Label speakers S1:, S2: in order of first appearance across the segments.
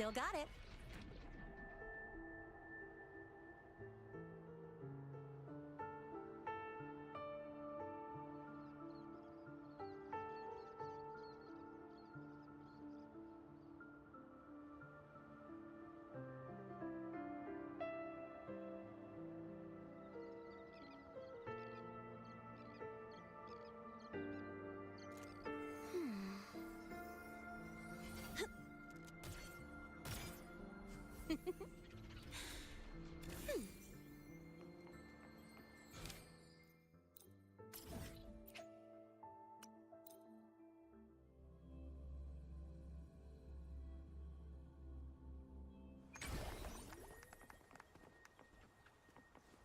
S1: Still got it.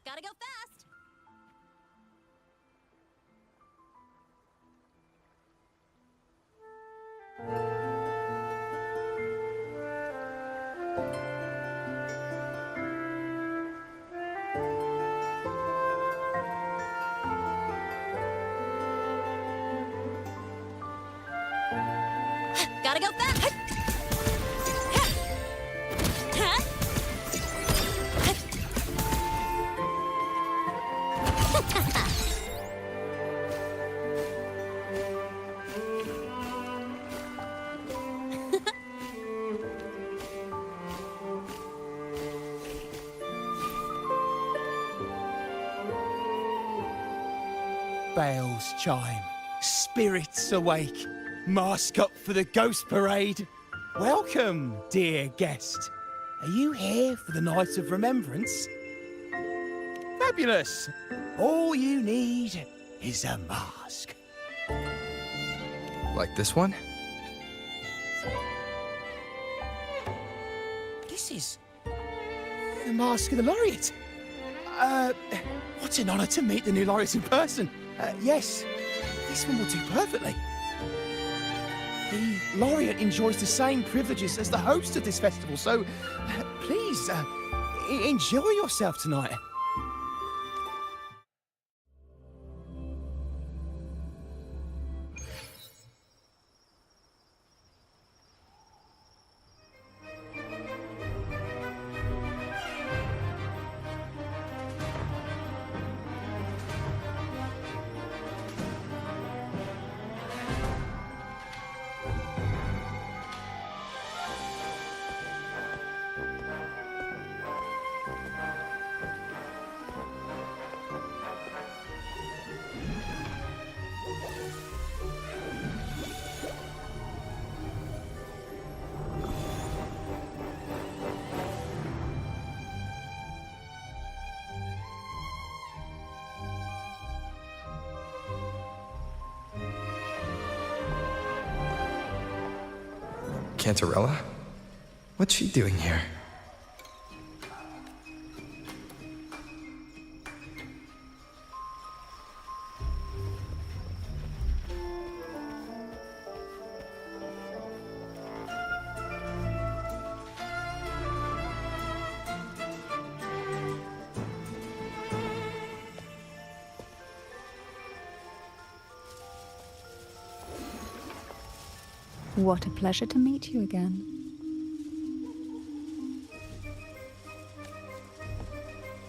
S1: Gotta go fast! Gotta go fast!
S2: Bells chime, spirits awake, mask up for the ghost parade. Welcome, dear guest. Are you here for the night of remembrance? Fabulous. All you need is a mask.
S3: Like this one?
S2: This is the mask of the laureate. What an honor to meet the new laureate in person. Yes, this one will do perfectly. The laureate enjoys the same privileges as the host of this festival, so please enjoy yourself tonight.
S3: Cantarella? What's she doing here?
S4: What a pleasure to meet you again.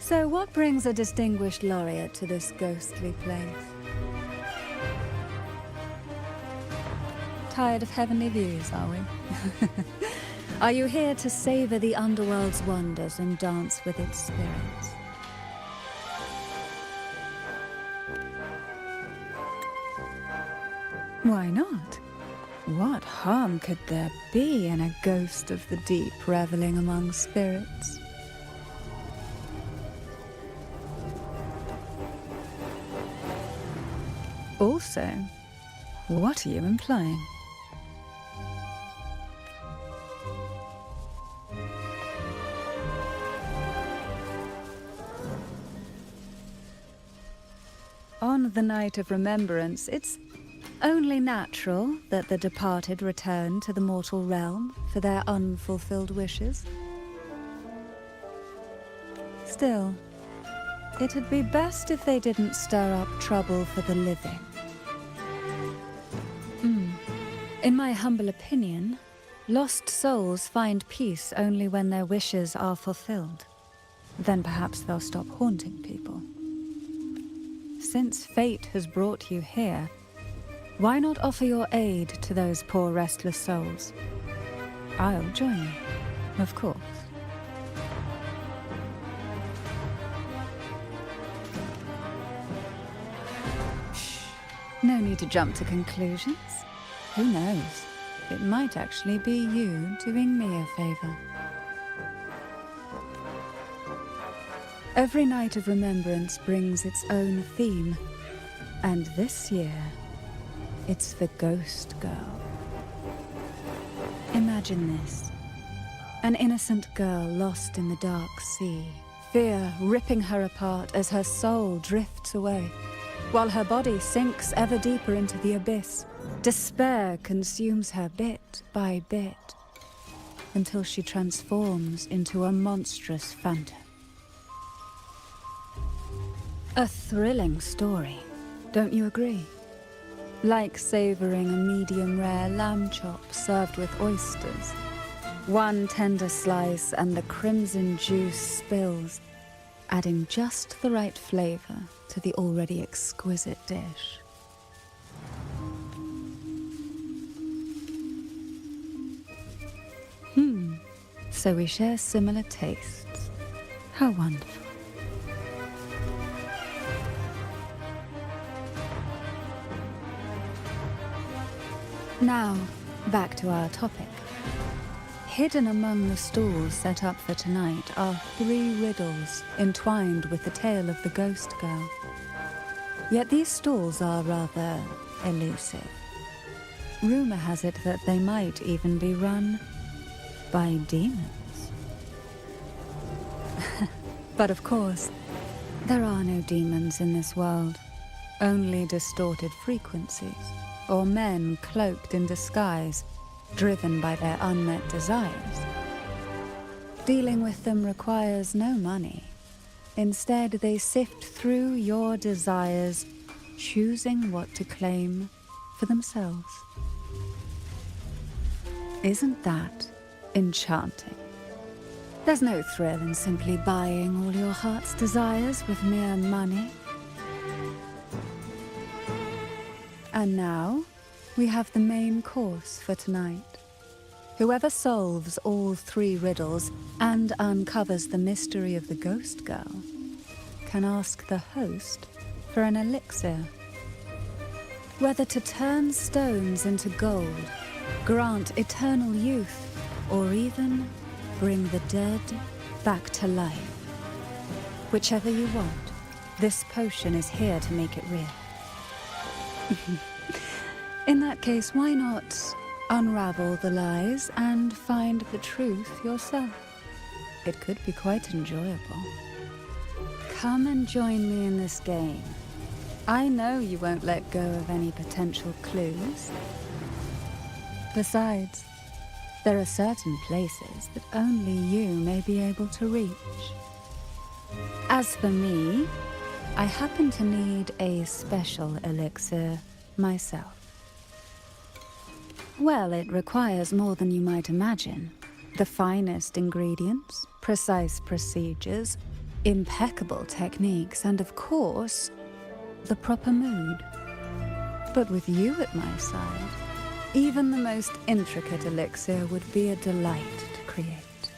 S4: So what brings a distinguished laureate to this ghostly place? Tired of heavenly views, are we? Are you here to savor the underworld's wonders and dance with its spirits? Why not? What harm could there be in a ghost of the deep reveling among spirits? Also, what are you implying? On the night of remembrance, it's only natural that the departed return to the mortal realm for their unfulfilled wishes. Still, it'd be best if they didn't stir up trouble for the living. In my humble opinion, Lost souls find peace only when their wishes are fulfilled. Then perhaps they'll stop haunting people. Since fate has brought you here, why not offer your aid to those poor restless souls? I'll join you, of course. No need to jump to conclusions. Who knows? It might actually be you doing me a favor. Every night of remembrance brings its own theme, and this year, it's the Ghost Girl. Imagine this. An innocent girl lost in the dark sea, fear ripping her apart as her soul drifts away, while her body sinks ever deeper into the abyss. Despair consumes her bit by bit, until she transforms into a monstrous phantom. A thrilling story, don't you agree? Like savoring a medium-rare lamb chop served with oysters. One tender slice and the crimson juice spills, adding just the right flavor to the already exquisite dish. So we share similar tastes. How wonderful. Now, back to our topic. Hidden among the stalls set up for tonight are 3 riddles entwined with the tale of the Ghost Girl. Yet these stalls are rather elusive. Rumor has it that they might even be run by demons. But of course, there are no demons in this world, only distorted frequencies, or men cloaked in disguise, driven by their unmet desires. Dealing with them requires no money. Instead, they sift through your desires, choosing what to claim for themselves. Isn't that enchanting? There's no thrill in simply buying all your heart's desires with mere money. And now, we have the main course for tonight. Whoever solves all 3 riddles and uncovers the mystery of the Ghost Girl can ask the host for an elixir. Whether to turn stones into gold, grant eternal youth, or even bring the dead back to life. Whichever you want, this potion is here to make it real. In that case, why not unravel the lies and find the truth yourself? It could be quite enjoyable. Come and join me in this game. I know you won't let go of any potential clues. Besides, there are certain places that only you may be able to reach. As for me, I happen to need a special elixir myself. Well, it requires more than you might imagine. The finest ingredients, precise procedures, impeccable techniques, and of course, the proper mood. But with you at my side, even the most intricate elixir would be a delight to create.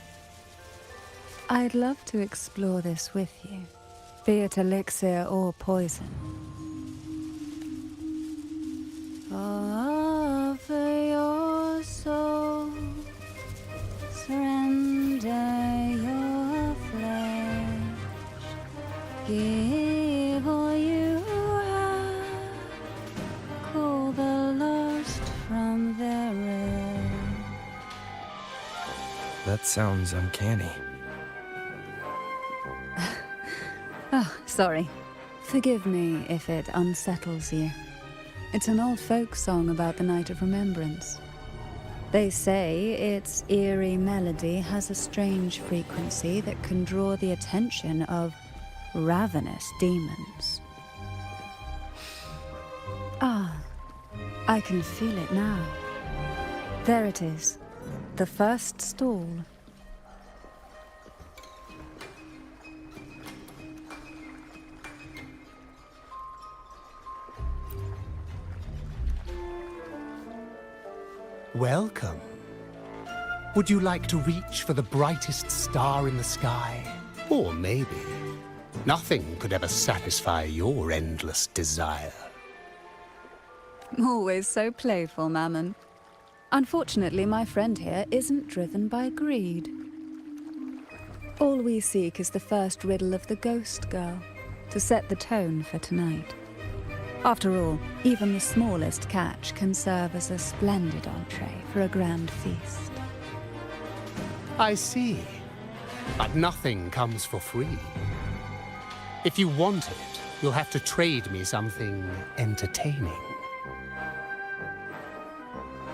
S4: I'd love to explore this with you, be it elixir or poison. Offer your soul, surrender your flesh, give all you have, call the lost from their rest.
S3: That sounds uncanny.
S4: Oh, sorry. Forgive me if it unsettles you. It's an old folk song about the Night of Remembrance. They say its eerie melody has a strange frequency that can draw the attention of ravenous demons. Ah, I can feel it now. There it is, the first stall.
S2: Welcome. Would you like to reach for the brightest star in the sky? Or maybe nothing could ever satisfy your endless desire.
S4: Always so playful, Mammon. Unfortunately, my friend here isn't driven by greed. All we seek is the first riddle of the Ghost Girl, to set the tone for tonight. After all, even the smallest catch can serve as a splendid entree for a grand feast.
S2: I see. But nothing comes for free. If you want it, you'll have to trade me something entertaining.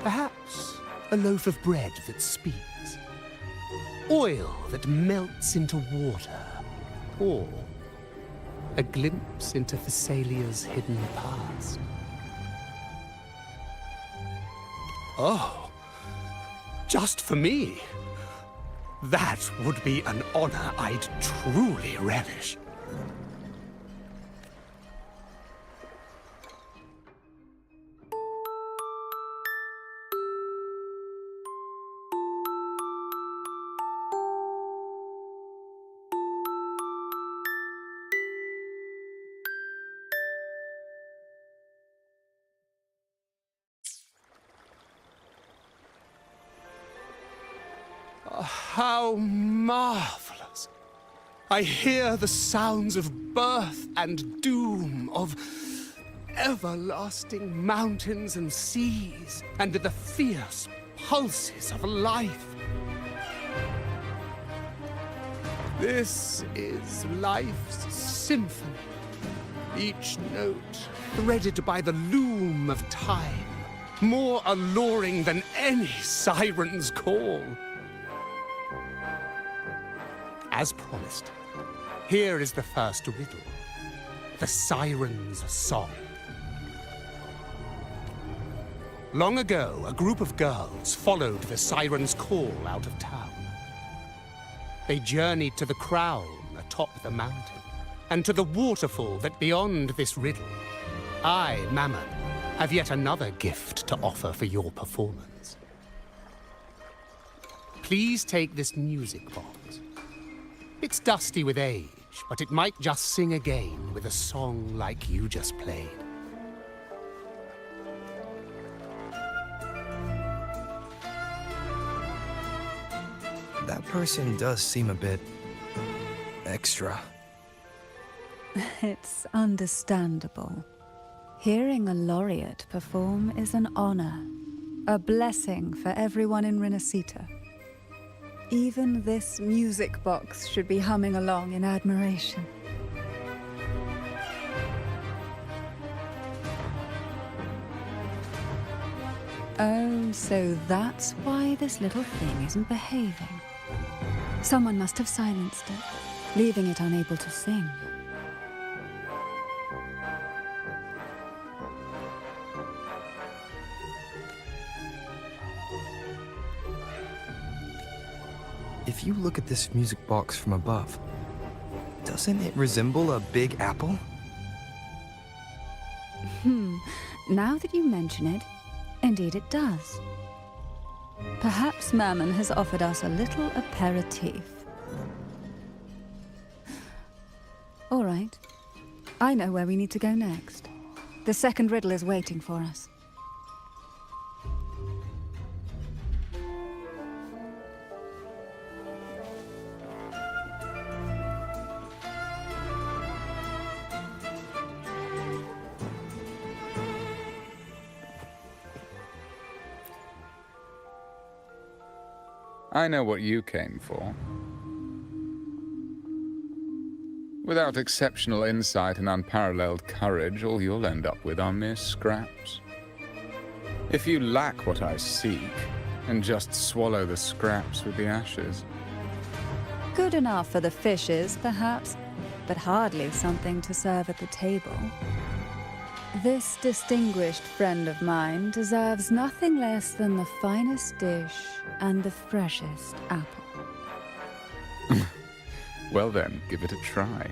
S2: Perhaps a loaf of bread that speaks. Oil that melts into water. Or a glimpse into Thessalia's hidden past. Oh, just for me? That would be an honor I'd truly relish. How marvelous! I hear the sounds of birth and doom, of everlasting mountains and seas, and the fierce pulses of life. This is life's symphony, each note threaded by the loom of time, more alluring than any siren's call. As promised, here is the first riddle, the Siren's Song. Long ago, a group of girls followed the Siren's call out of town. They journeyed to the crown atop the mountain, and to the waterfall that beyond this riddle, I, Mammon, have yet another gift to offer for your performance. Please take this music box. It's dusty with age, but it might just sing again with a song like you just played.
S3: That person does seem a bit extra.
S4: It's understandable. Hearing a laureate perform is an honor, a blessing for everyone in Renacita. Even this music box should be humming along in admiration. Oh, so that's why this little thing isn't behaving. Someone must have silenced it, leaving it unable to sing.
S3: If you look at this music box from above, doesn't it resemble a big apple?
S4: Now that you mention it, indeed it does. Perhaps Mammon has offered us a little aperitif. All right. I know where we need to go next. The second riddle is waiting for us.
S5: I know what you came for. Without exceptional insight and unparalleled courage, all you'll end up with are mere scraps. If you lack what I seek, then just swallow the scraps with the ashes.
S4: Good enough for the fishes, perhaps, but hardly something to serve at the table. This distinguished friend of mine deserves nothing less than the finest dish and the freshest apple.
S5: Well then, give it a try.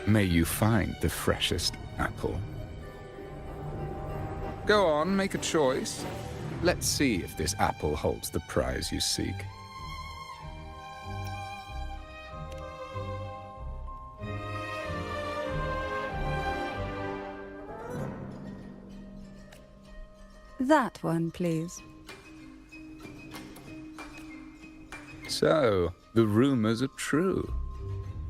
S5: May you find the freshest apple. Go on, make a choice. Let's see if this apple holds the prize you seek.
S4: That one, please.
S5: So, the rumors are true.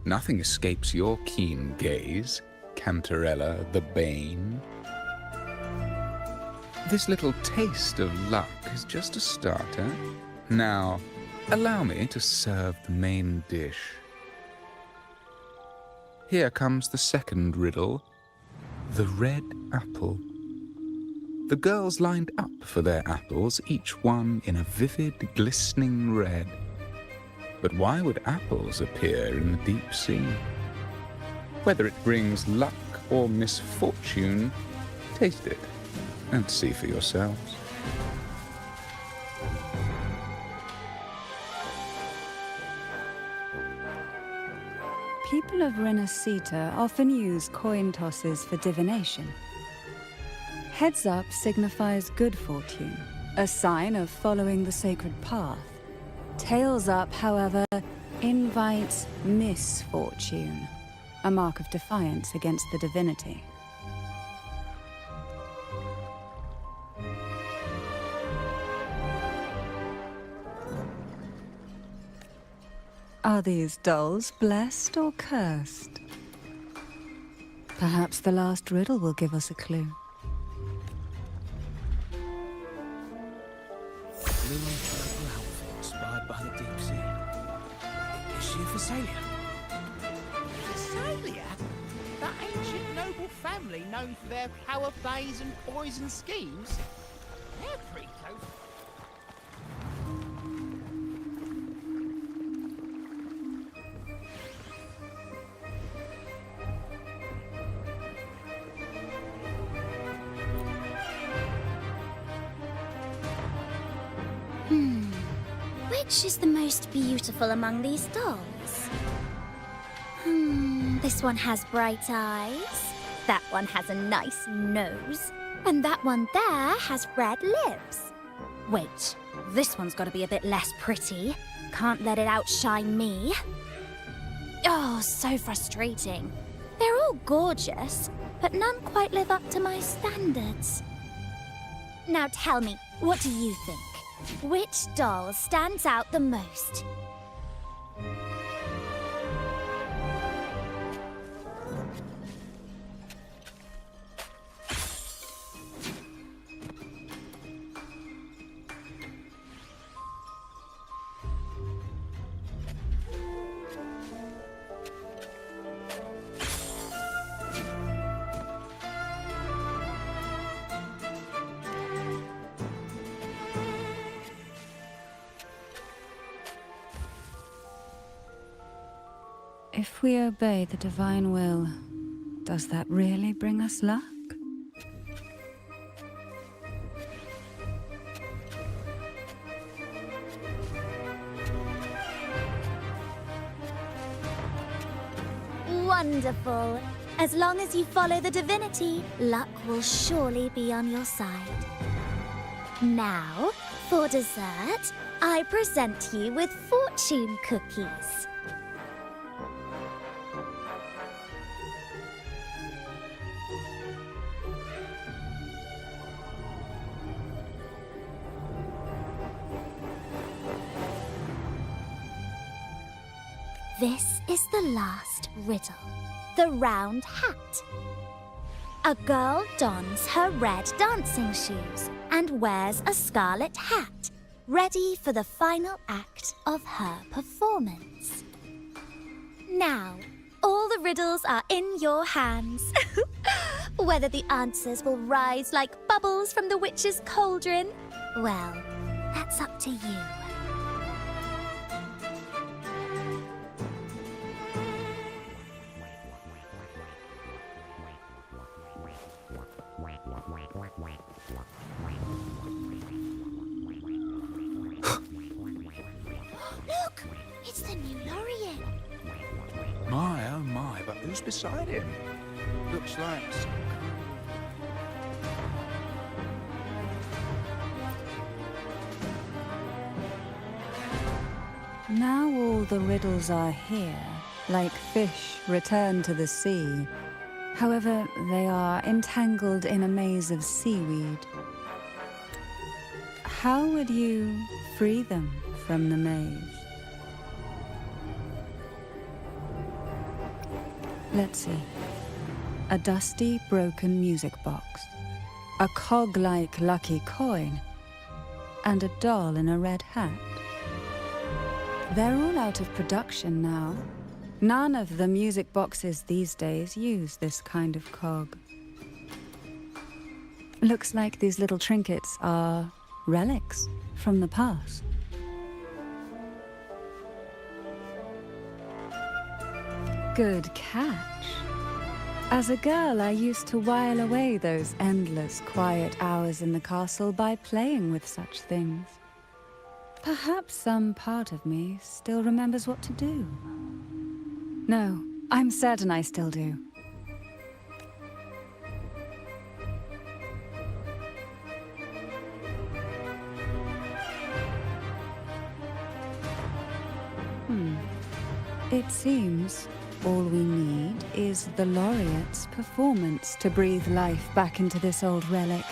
S5: Nothing escapes your keen gaze, Cantarella the Bane. This little taste of luck is just a starter. Now, allow me to serve the main dish. Here comes the second riddle, the red apple. The girls lined up for their apples, each one in a vivid, glistening red. But why would apples appear in the deep sea? Whether it brings luck or misfortune, taste it and see for yourselves.
S4: People of Renacita often use coin tosses for divination. Heads up signifies good fortune, a sign of following the sacred path. Tails up, however, invites misfortune, a mark of defiance against the divinity. Are these dolls blessed or cursed? Perhaps the last riddle will give us a clue.
S2: Blue and purple outfit inspired by the deep sea. Is she a Phasalia?
S6: Phasalia? That ancient noble family known for their power plays and poison schemes? They're pretty close.
S1: Which is the most beautiful among these dolls? This one has bright eyes. That one has a nice nose. And that one there has red lips. Wait, this one's got to be a bit less pretty. Can't let it outshine me. Oh, so frustrating. They're all gorgeous, but none quite live up to my standards. Now tell me, what do you think? Which doll stands out the most?
S4: If we obey the divine will, does that really bring us luck?
S1: Wonderful. As long as you follow the divinity, luck will surely be on your side. Now, for dessert, I present you with fortune cookies. This is the last riddle. The round hat. A girl dons her red dancing shoes and wears a scarlet hat, ready for the final act of her performance. Now, all the riddles are in your hands. Whether the answers will rise like bubbles from the witch's cauldron, well, that's up to you. Look! It's the new laureate.
S5: My, oh my, but who's beside him? Looks like...
S4: Now all the riddles are here, like fish returned to the sea. However, they are entangled in a maze of seaweed. How would you free them from the maze? Let's see. A dusty, broken music box, a cog-like lucky coin, and a doll in a red hat. They're all out of production now. None of the music boxes these days use this kind of cog. Looks like these little trinkets are relics from the past. Good catch. As a girl, I used to while away those endless, quiet hours in the castle by playing with such things. Perhaps some part of me still remembers what to do. No, I'm certain I still do. It seems all we need is the laureate's performance to breathe life back into this old relic.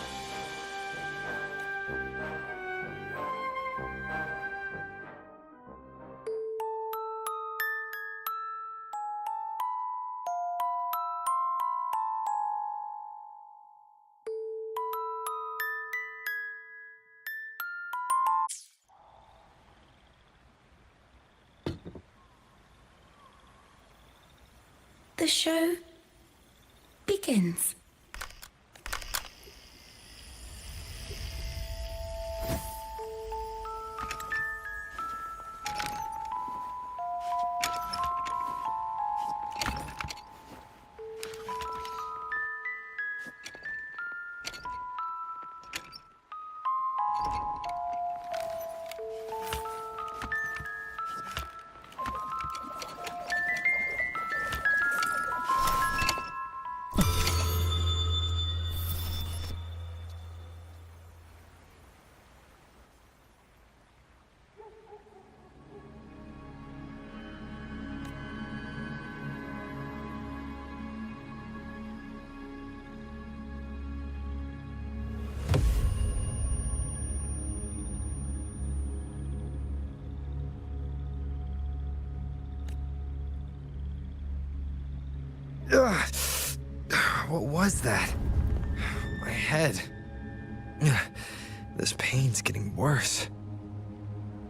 S7: The show begins.
S3: Ugh. What was that? My head. Ugh. This pain's getting worse.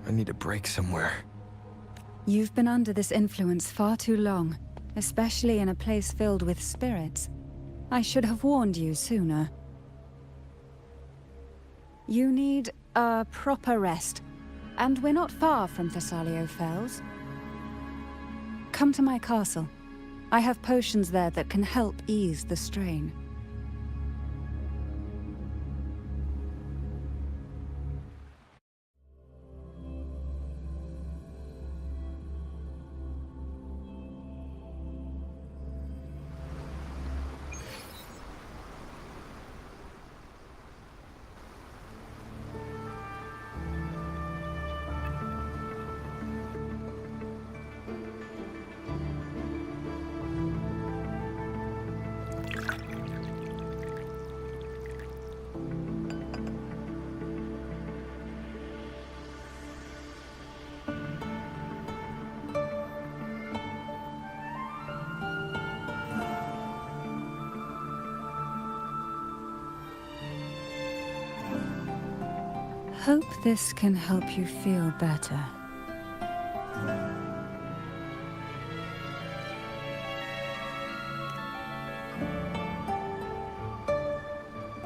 S3: I need a break somewhere.
S4: You've been under this influence far too long, especially in a place filled with spirits. I should have warned you sooner. You need a proper rest, and we're not far from Thessalio Fells. Come to my castle. I have potions there that can help ease the strain. Hope this can help you feel better.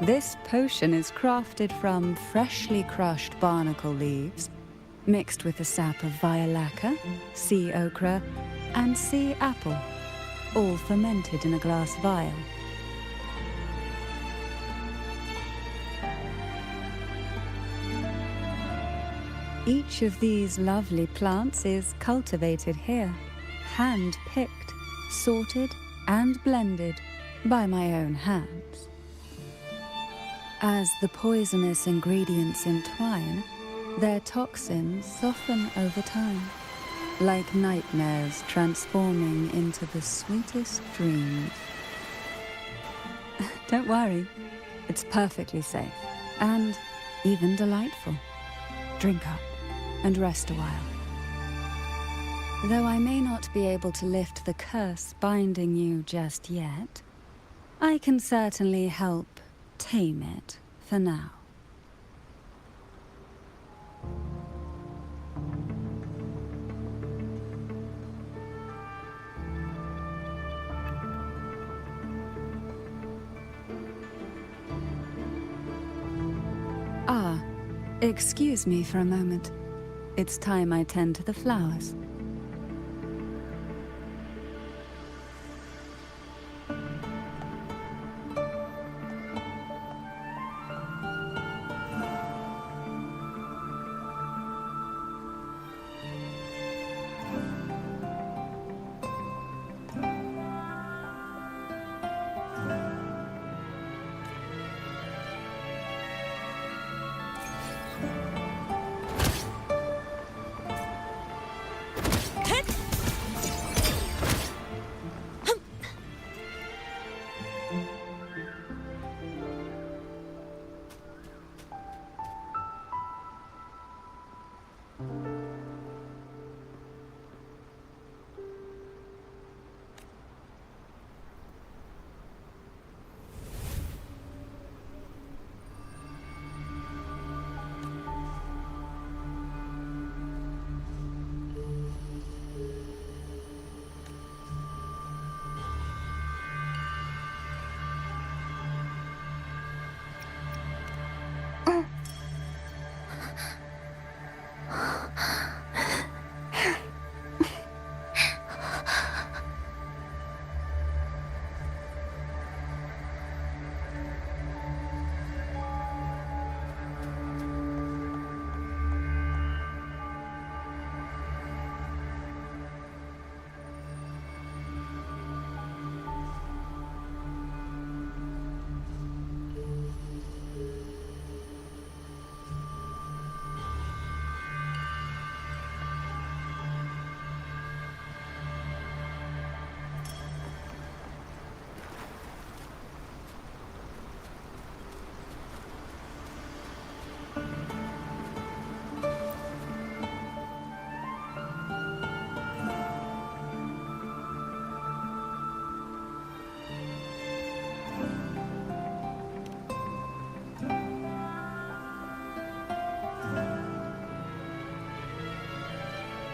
S4: This potion is crafted from freshly crushed barnacle leaves, mixed with the sap of violaca, sea ochre, and sea apple, all fermented in a glass vial. Each of these lovely plants is cultivated here, hand-picked, sorted and blended by my own hands. As the poisonous ingredients entwine, their toxins soften over time, like nightmares transforming into the sweetest dreams. Don't worry, it's perfectly safe and even delightful. Drink up and rest a while. Though I may not be able to lift the curse binding you just yet, I can certainly help tame it for now. Ah, excuse me for a moment. It's time I tend to the flowers.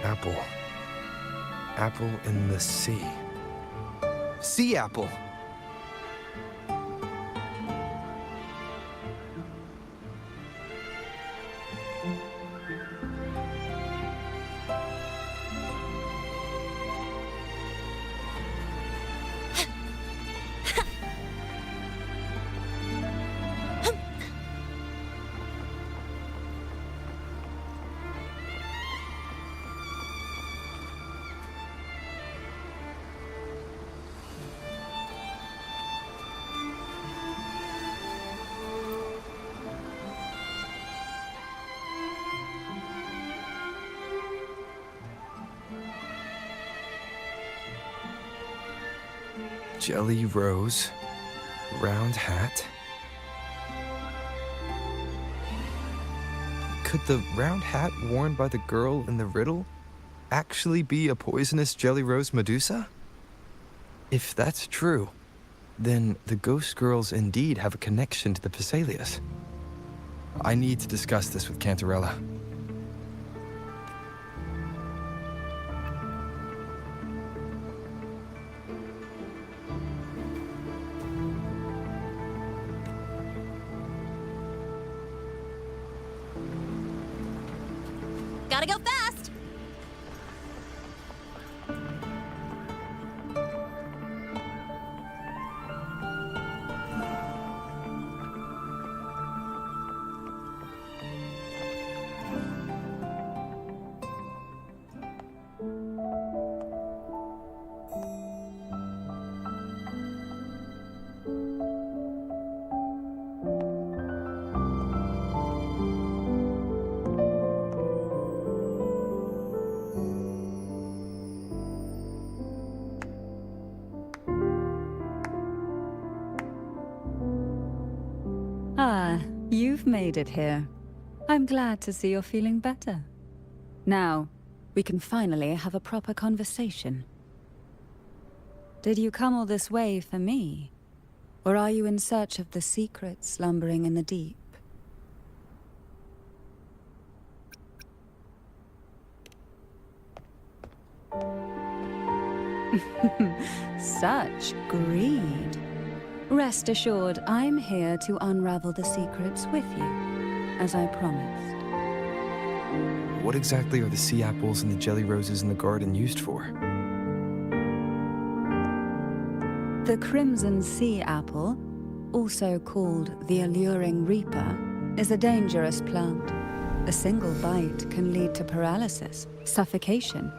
S3: Apple. Apple in the sea. Sea apple! Jelly rose, round hat. Could the round hat worn by the girl in the riddle actually be a poisonous jelly rose Medusa? If that's true, then the ghost girls indeed have a connection to the Vesalius. I need to discuss this with Cantarella.
S1: Gotta go fast!
S4: Ah, you've made it here. I'm glad to see you're feeling better. Now, we can finally have a proper conversation. Did you come all this way for me? Or are you in search of the secret slumbering in the deep? Such greed. Rest assured, I'm here to unravel the secrets with you, as I promised.
S3: What exactly are the sea apples and the jelly roses in the garden used for?
S4: The crimson sea apple, also called the alluring reaper, is a dangerous plant. A single bite can lead to paralysis, suffocation,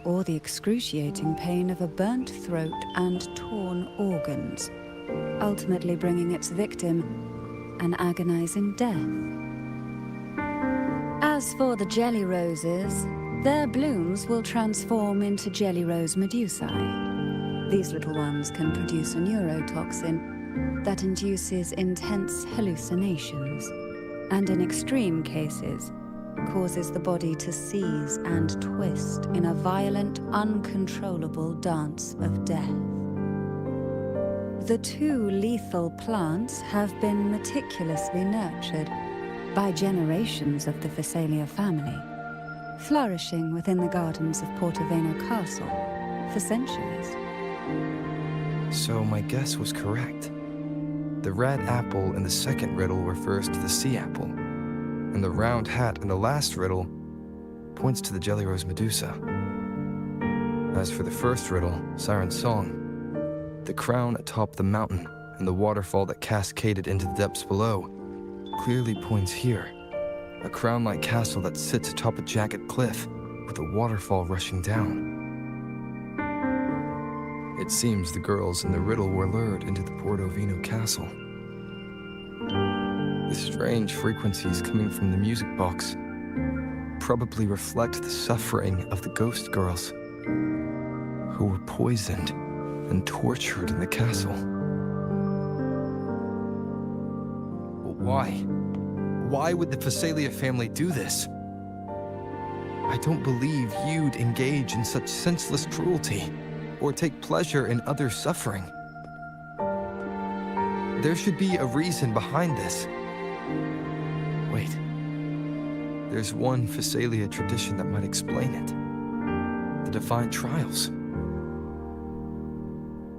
S4: or the excruciating pain of a burnt throat and torn organs, ultimately bringing its victim an agonizing death. As for the jelly roses, their blooms will transform into jelly rose medusae. These little ones can produce a neurotoxin that induces intense hallucinations, and in extreme cases, causes the body to seize and twist in a violent, uncontrollable dance of death. The two lethal plants have been meticulously nurtured by generations of the Phasalia family, flourishing within the gardens of Portoveno Castle for centuries.
S3: So my guess was correct. The red apple in the second riddle refers to the sea apple, and the round hat in the last riddle points to the jelly rose Medusa. As for the first riddle, Siren's Song, the crown atop the mountain and the waterfall that cascaded into the depths below clearly points here, a crown-like castle that sits atop a jagged cliff with a waterfall rushing down. It seems the girls in the riddle were lured into the Portovino castle. The strange frequencies coming from the music box probably reflect the suffering of the ghost girls who were poisoned and tortured in the castle. But why? Why would the Phasalia family do this? I don't believe you'd engage in such senseless cruelty or take pleasure in others' suffering. There should be a reason behind this. Wait. There's one Phasalia tradition that might explain it. The Divine Trials.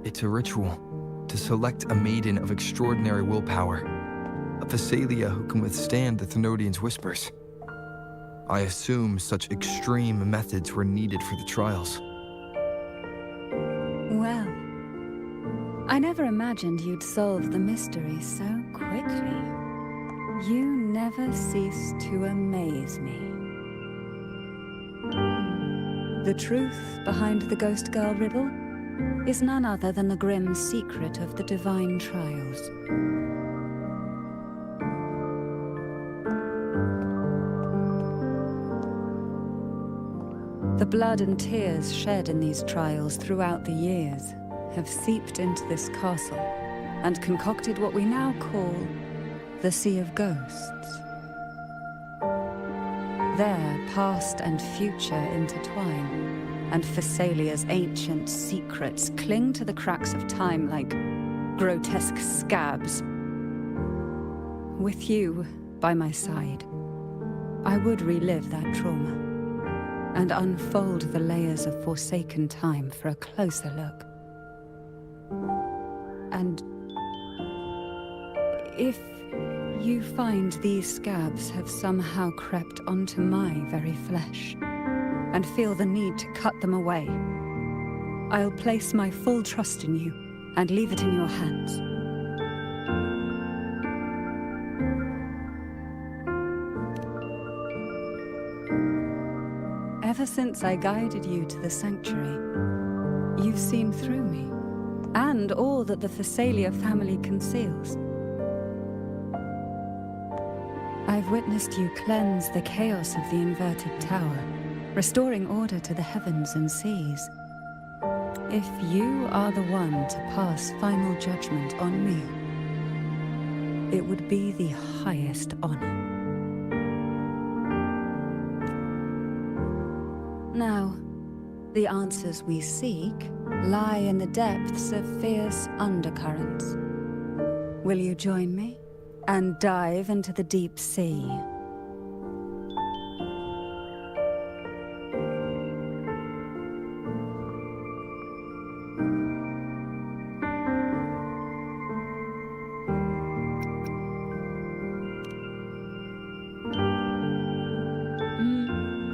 S3: It's a ritual to select a maiden of extraordinary willpower, a Phasalia who can withstand the Thenodians' whispers. I assume such extreme methods were needed for the trials.
S4: Well, I never imagined you'd solve the mystery so quickly. You never cease to amaze me. The truth behind the Ghost Girl riddle is none other than the grim secret of the Divine Trials. The blood and tears shed in these trials throughout the years have seeped into this castle and concocted what we now call the Sea of Ghosts. There, past and future intertwine, and Phasalia's ancient secrets cling to the cracks of time like grotesque scabs. With you by my side, I would relive that trauma and unfold the layers of forsaken time for a closer look. And if you find these scabs have somehow crept onto my very flesh and feel the need to cut them away, I'll place my full trust in you and leave it in your hands. Ever since I guided you to the sanctuary, you've seen through me, and all that the Phasalia family conceals. I've witnessed you cleanse the chaos of the inverted tower, restoring order to the heavens and seas. If you are the one to pass final judgment on me, it would be the highest honor. Now, the answers we seek lie in the depths of fierce undercurrents. Will you join me and dive into the deep sea?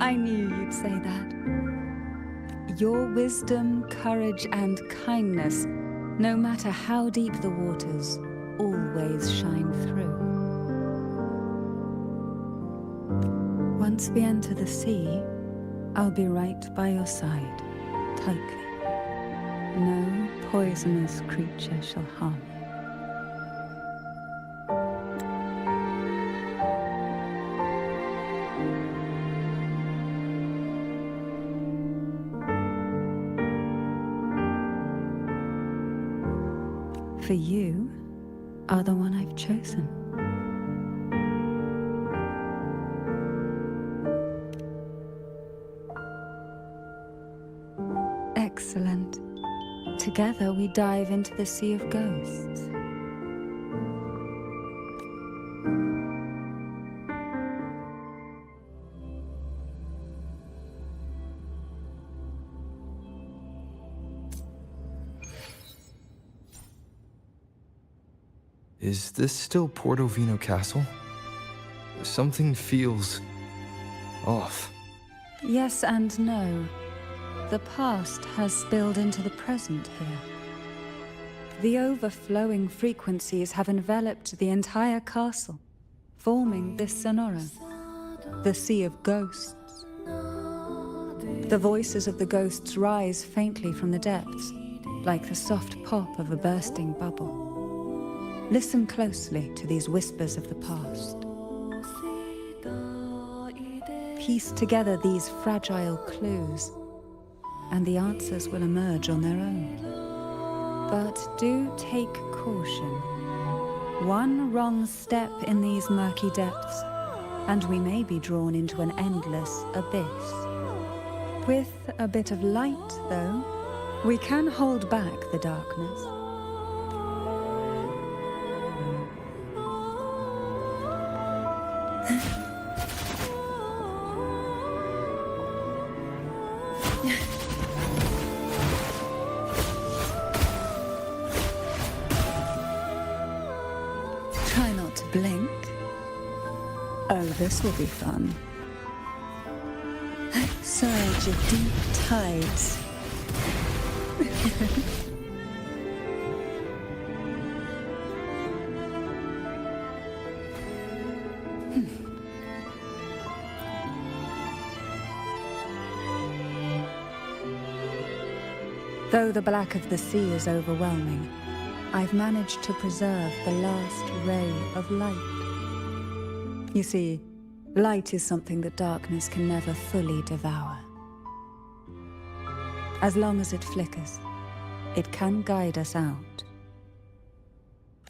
S4: I knew you'd say that. Your wisdom, courage, and kindness, no matter how deep the waters, always shine through. Once we enter the sea, I'll be right by your side, tightly. No poisonous creature shall harm you. For you are the one I've chosen. Excellent. Together we dive into the Sea of Ghosts.
S3: Is this still Portovino Castle? Something feels off.
S4: Yes and no. The past has spilled into the present here. The overflowing frequencies have enveloped the entire castle, forming this sonoro, the Sea of Ghosts. The voices of the ghosts rise faintly from the depths, like the soft pop of a bursting bubble. Listen closely to these whispers of the past. Piece together these fragile clues, and the answers will emerge on their own. But do take caution. One wrong step in these murky depths, and we may be drawn into an endless abyss. With a bit of light, though, we can hold back the darkness. Try not to blink. Oh, this will be fun. Surge of deep tides. Though the black of the sea is overwhelming, I've managed to preserve the last ray of light. You see, light is something that darkness can never fully devour. As long as it flickers, it can guide us out.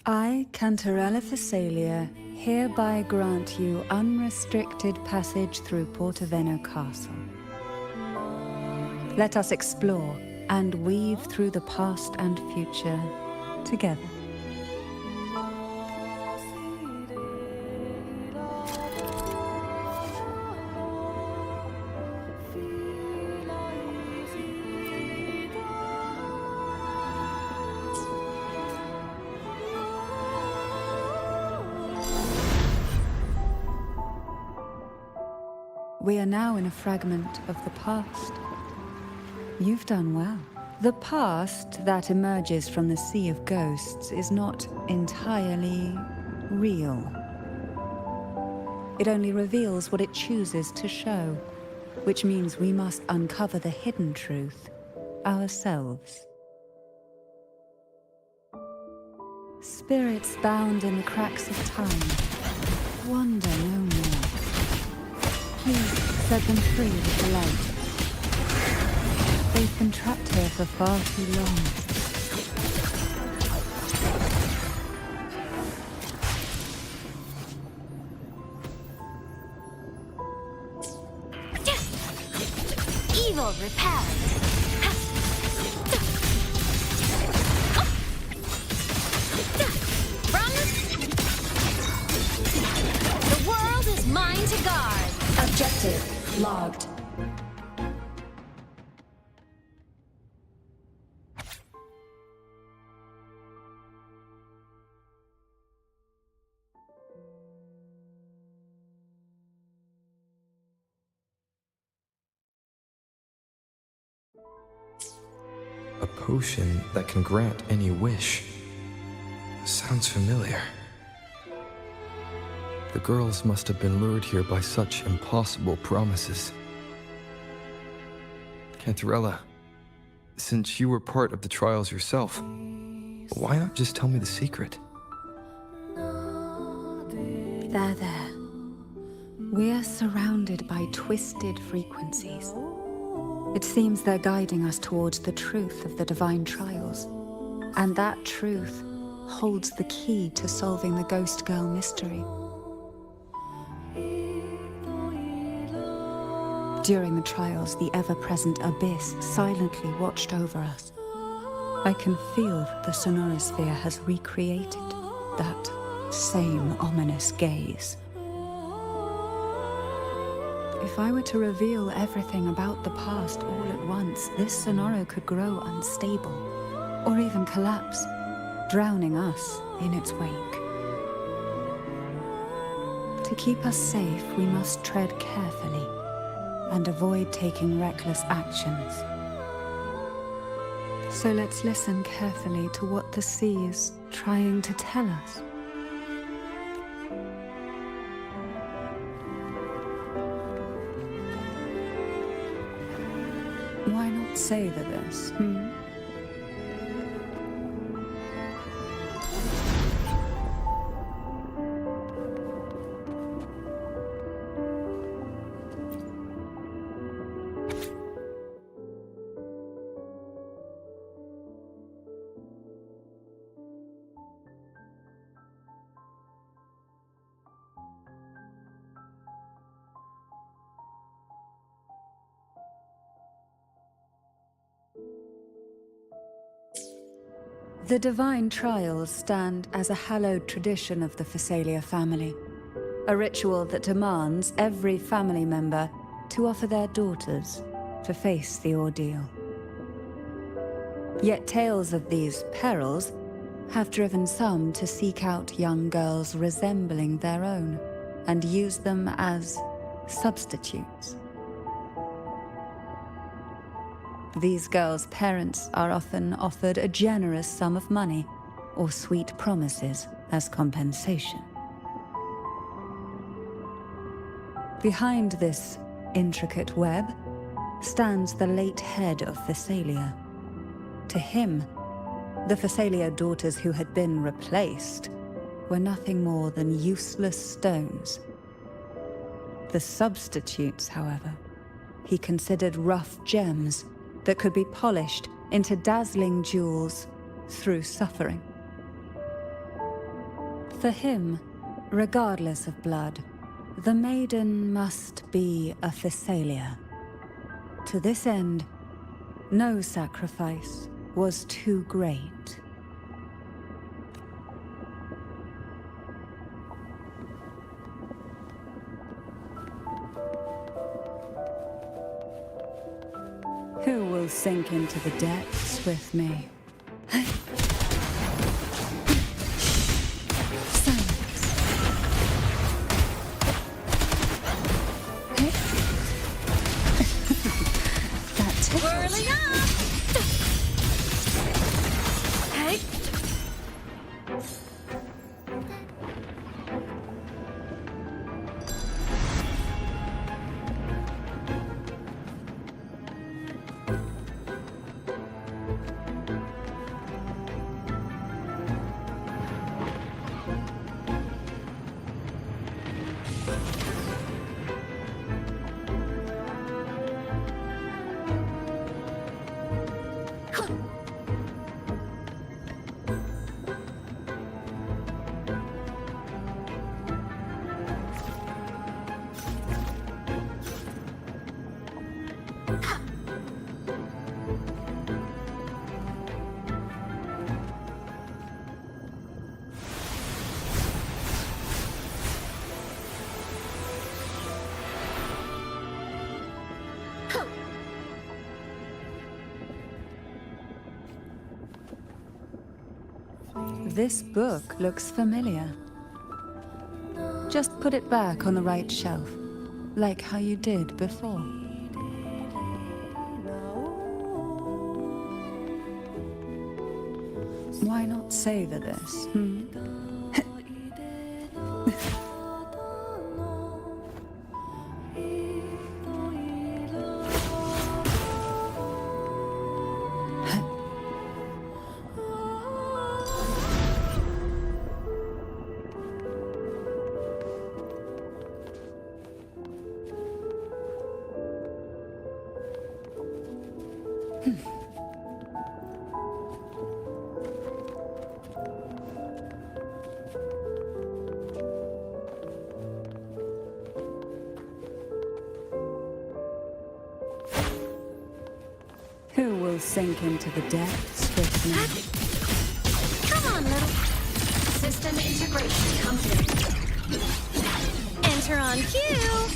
S4: I, Cantarella Phasalia, hereby grant you unrestricted passage through Portovino Castle. Let us explore and weave through the past and future together. We are now in a fragment of the past. You've done well. The past that emerges from the Sea of Ghosts is not entirely real. It only reveals what it chooses to show, which means we must uncover the hidden truth ourselves. Spirits bound in the cracks of time wander no more. Please set them free with the light. They've been trapped here for far too long.
S1: You're repelled. Run! The world is mine to guard.
S7: Objective logged.
S3: A potion that can grant any wish. Sounds familiar. The girls must have been lured here by such impossible promises. Cantarella, since you were part of the trials yourself, why not just tell me the secret?
S4: There. We're surrounded by twisted frequencies. It seems they're guiding us towards the truth of the divine trials. And that truth holds the key to solving the Ghost Girl mystery. During the trials, the ever-present abyss silently watched over us. I can feel that the sonorosphere has recreated that same ominous gaze. If I were to reveal everything about the past all at once, this sonoro could grow unstable, or even collapse, drowning us in its wake. To keep us safe, we must tread carefully and avoid taking reckless actions. So let's listen carefully to what the sea is trying to tell us. Why not savor this, The divine trials stand as a hallowed tradition of the Phasalia family, a ritual that demands every family member to offer their daughters to face the ordeal. Yet tales of these perils have driven some to seek out young girls resembling their own and use them as substitutes. These girls' parents are often offered a generous sum of money or sweet promises as compensation. Behind this intricate web stands the late head of Phasalia. To him, the Phasalia daughters who had been replaced were nothing more than useless stones. The substitutes, however, he considered rough gems that could be polished into dazzling jewels through suffering. For him, regardless of blood, the maiden must be a Phasalia. To this end, no sacrifice was too great. Who will sink into the depths with me? Silence. That tickles.
S1: Whirling up! Hey!
S4: This book looks familiar. Just put it back on the right shelf, like how you did before. Why not savor this, hmm? Who will sink into the depths with me?
S1: Come on, little.
S7: System integration complete.
S1: Enter on cue.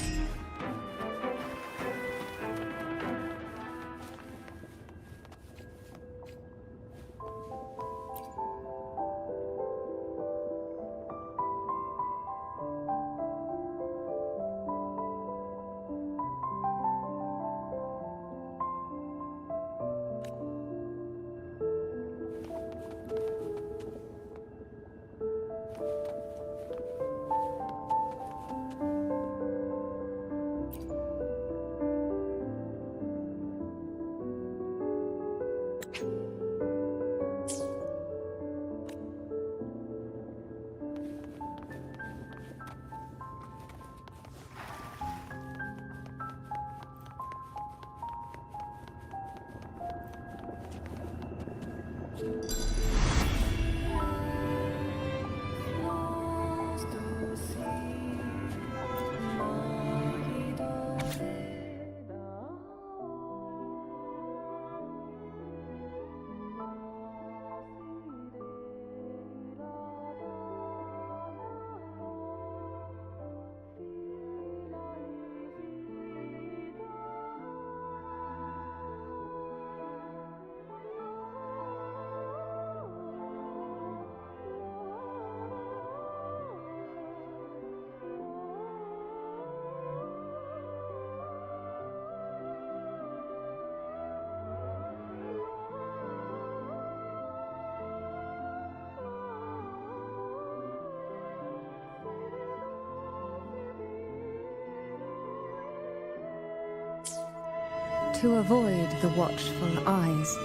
S4: To avoid the watchful eyes,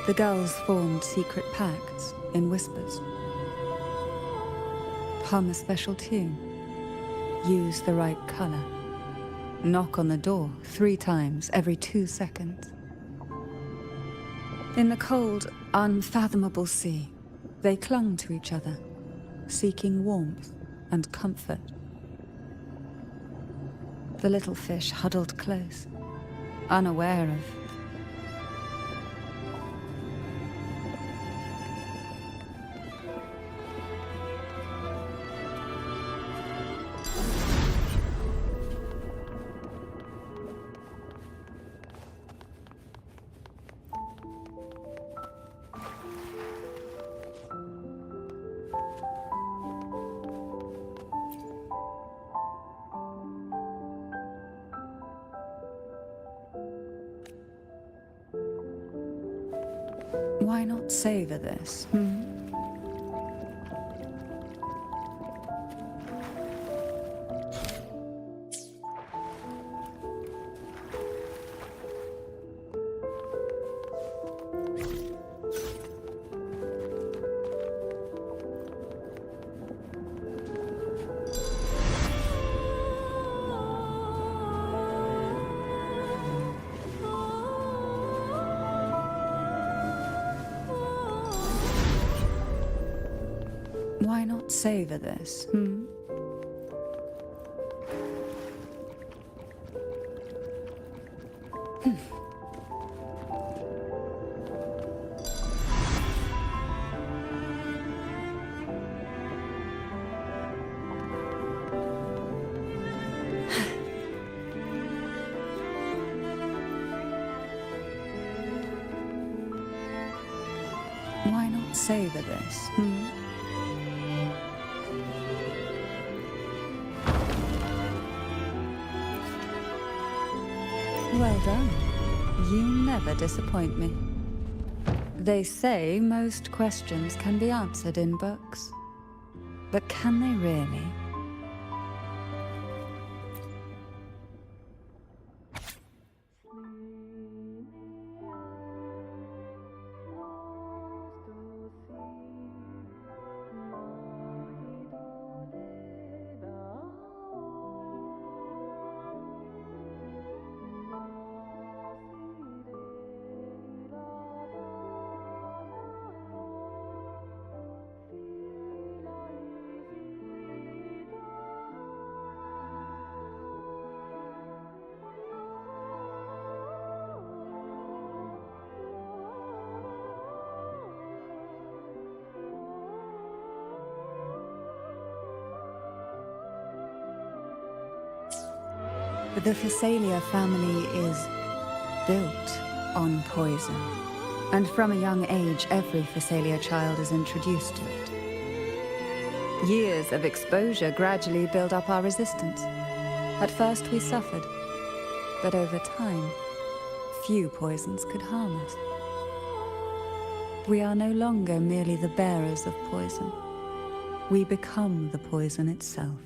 S4: the girls formed secret pacts in whispers. Hum a special tune. Use the right color. Knock on the door 3 times every 2 seconds. In the cold, unfathomable sea, they clung to each other, seeking warmth and comfort. The little fish huddled close, unaware of why not savor this, hmm? Why not savor this, hmm? Why not savor this, hmm? Well done. You never disappoint me. They say most questions can be answered in books. But can they really? The Phasalia family is built on poison. And from a young age, every Phasalia child is introduced to it. Years of exposure gradually build up our resistance. At first we suffered, but over time, few poisons could harm us. We are no longer merely the bearers of poison. We become the poison itself.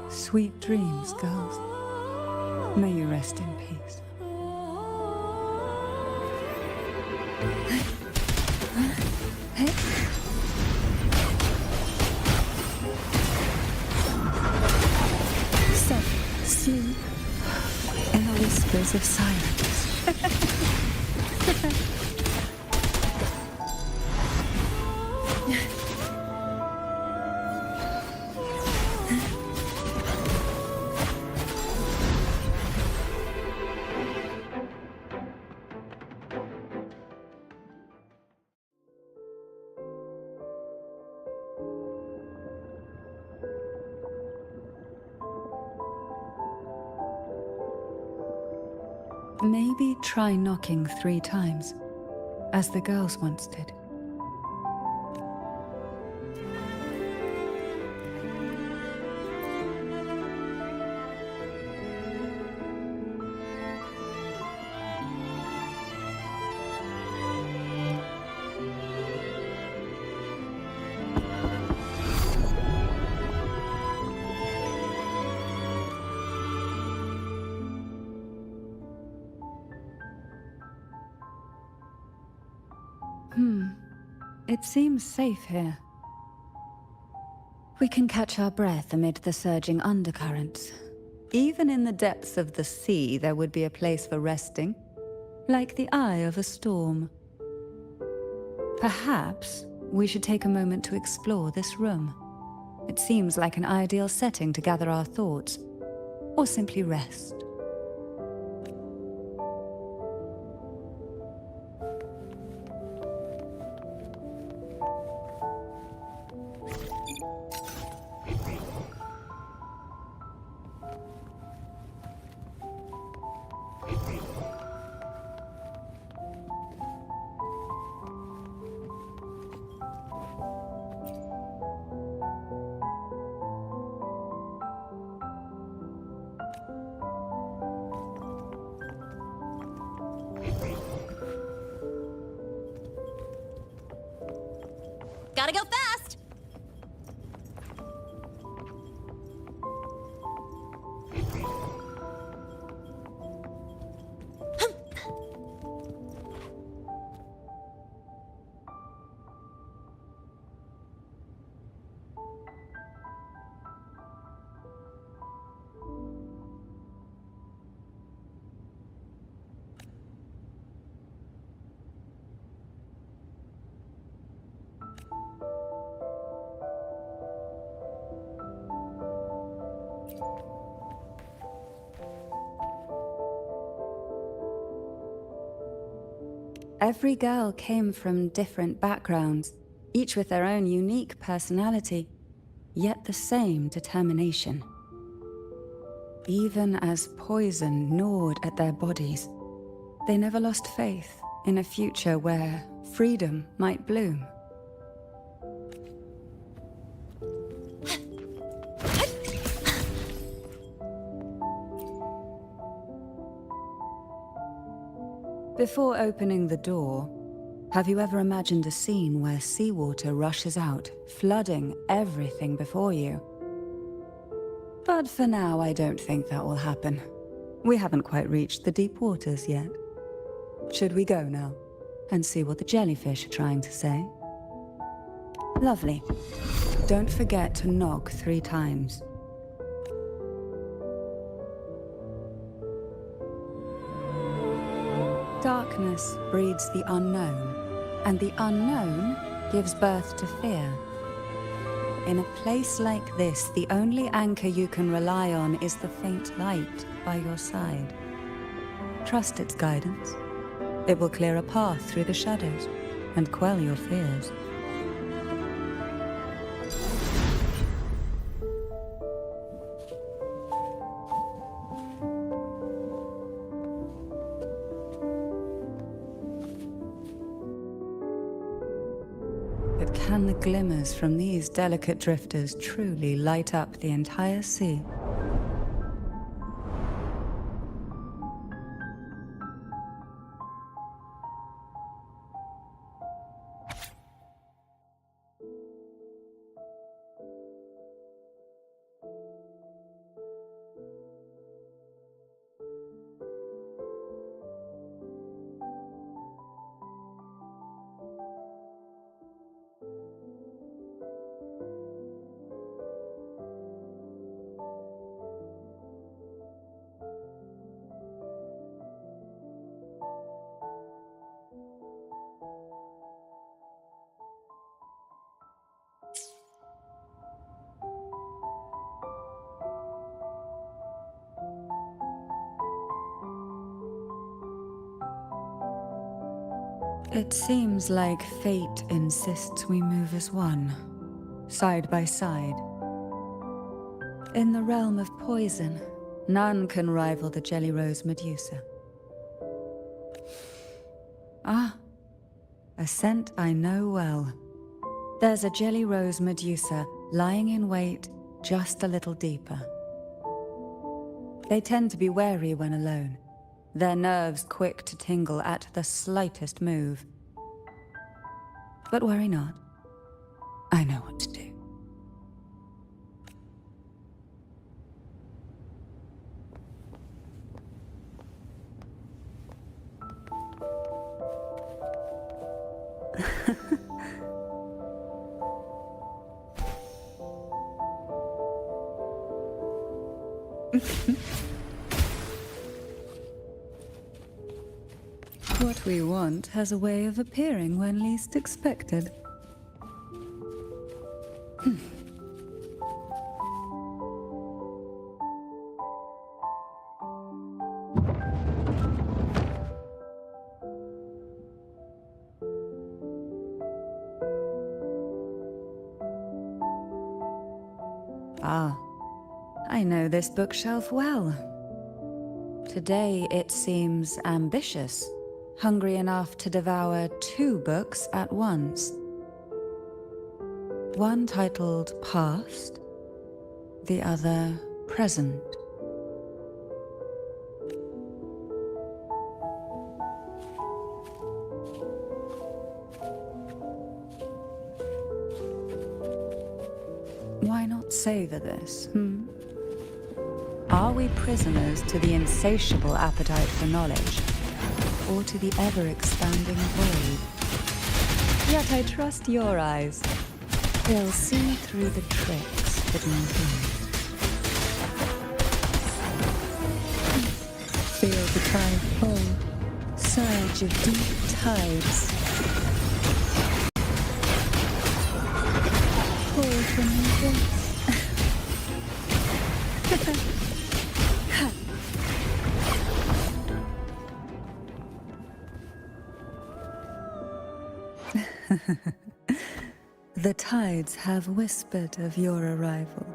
S4: Sweet dreams, girls. May you rest in peace. So, see in the whispers of silence. Maybe try knocking 3 times, as the girls once did. It seems safe here. We can catch our breath amid the surging undercurrents. Even in the depths of the sea, there would be a place for resting, like the eye of a storm. Perhaps we should take a moment to explore this room. It seems like an ideal setting to gather our thoughts, or simply rest.
S1: Gotta go fast!
S4: Every girl came from different backgrounds, each with their own unique personality, yet the same determination. Even as poison gnawed at their bodies, they never lost faith in a future where freedom might bloom. Before opening the door, have you ever imagined a scene where seawater rushes out, flooding everything before you? But for now, I don't think that will happen. We haven't quite reached the deep waters yet. Should we go now and see what the jellyfish are trying to say? Lovely. Don't forget to knock 3 times. Darkness breeds the unknown, and the unknown gives birth to fear. In a place like this, the only anchor you can rely on is the faint light by your side. Trust its guidance. It will clear a path through the shadows and quell your fears. But can the glimmers from these delicate drifters truly light up the entire sea? It seems like fate insists we move as one, side by side. In the realm of poison, none can rival the Jelly Rose Medusa. Ah, a scent I know well. There's a Jelly Rose Medusa lying in wait just a little deeper. They tend to be wary when alone, their nerves quick to tingle at the slightest move. But worry not. I know what to do. What we want has a way of appearing when least expected. Ah, I know this bookshelf well. Today it seems ambitious, hungry enough to devour 2 books at once. One titled Past, the other Present. Why not savor this, Are we prisoners to the insatiable appetite for knowledge, or to the ever-expanding void? Yet I trust your eyes. They'll see through the tricks hidden within. Feel the tide pull, surge of deep tides. Pull from the depths. The tides have whispered of your arrival.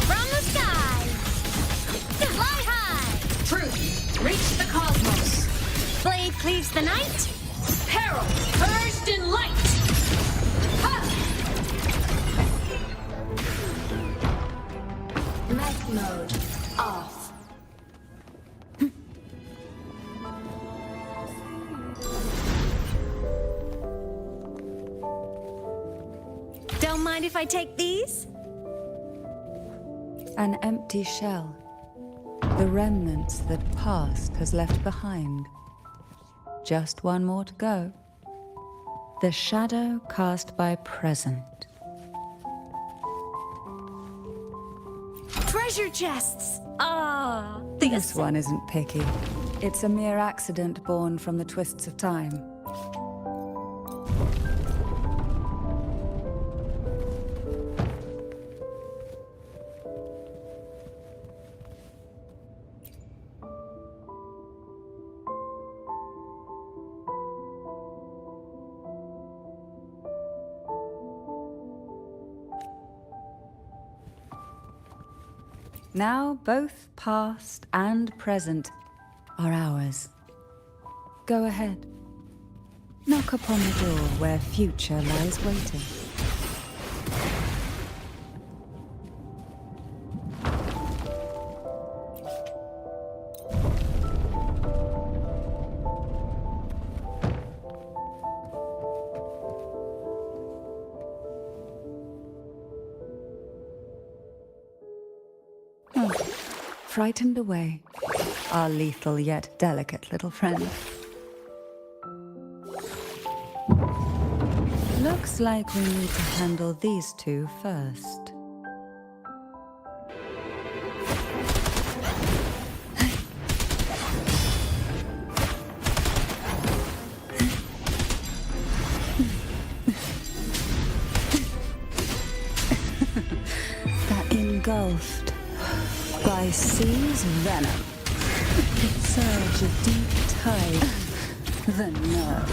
S1: From the sky, fly high.
S7: Truth, reach the cosmos.
S1: Blade cleaves the night.
S7: Peril, purged in light. Ha! Mech mode off.
S1: Don't mind if I take these?
S4: An empty shell. The remnants that past has left behind. Just one more to go. The shadow cast by present.
S1: Treasure chests! Ah,
S4: This one isn't picky. It's a mere accident born from the twists of time. Now both past and present are ours. Go ahead. Knock upon the door where future lies waiting. Frightened away, our lethal yet delicate little friend. Looks like we need to handle these two first. That engulfed by sea's venom. Surge of deep tide. The nerve.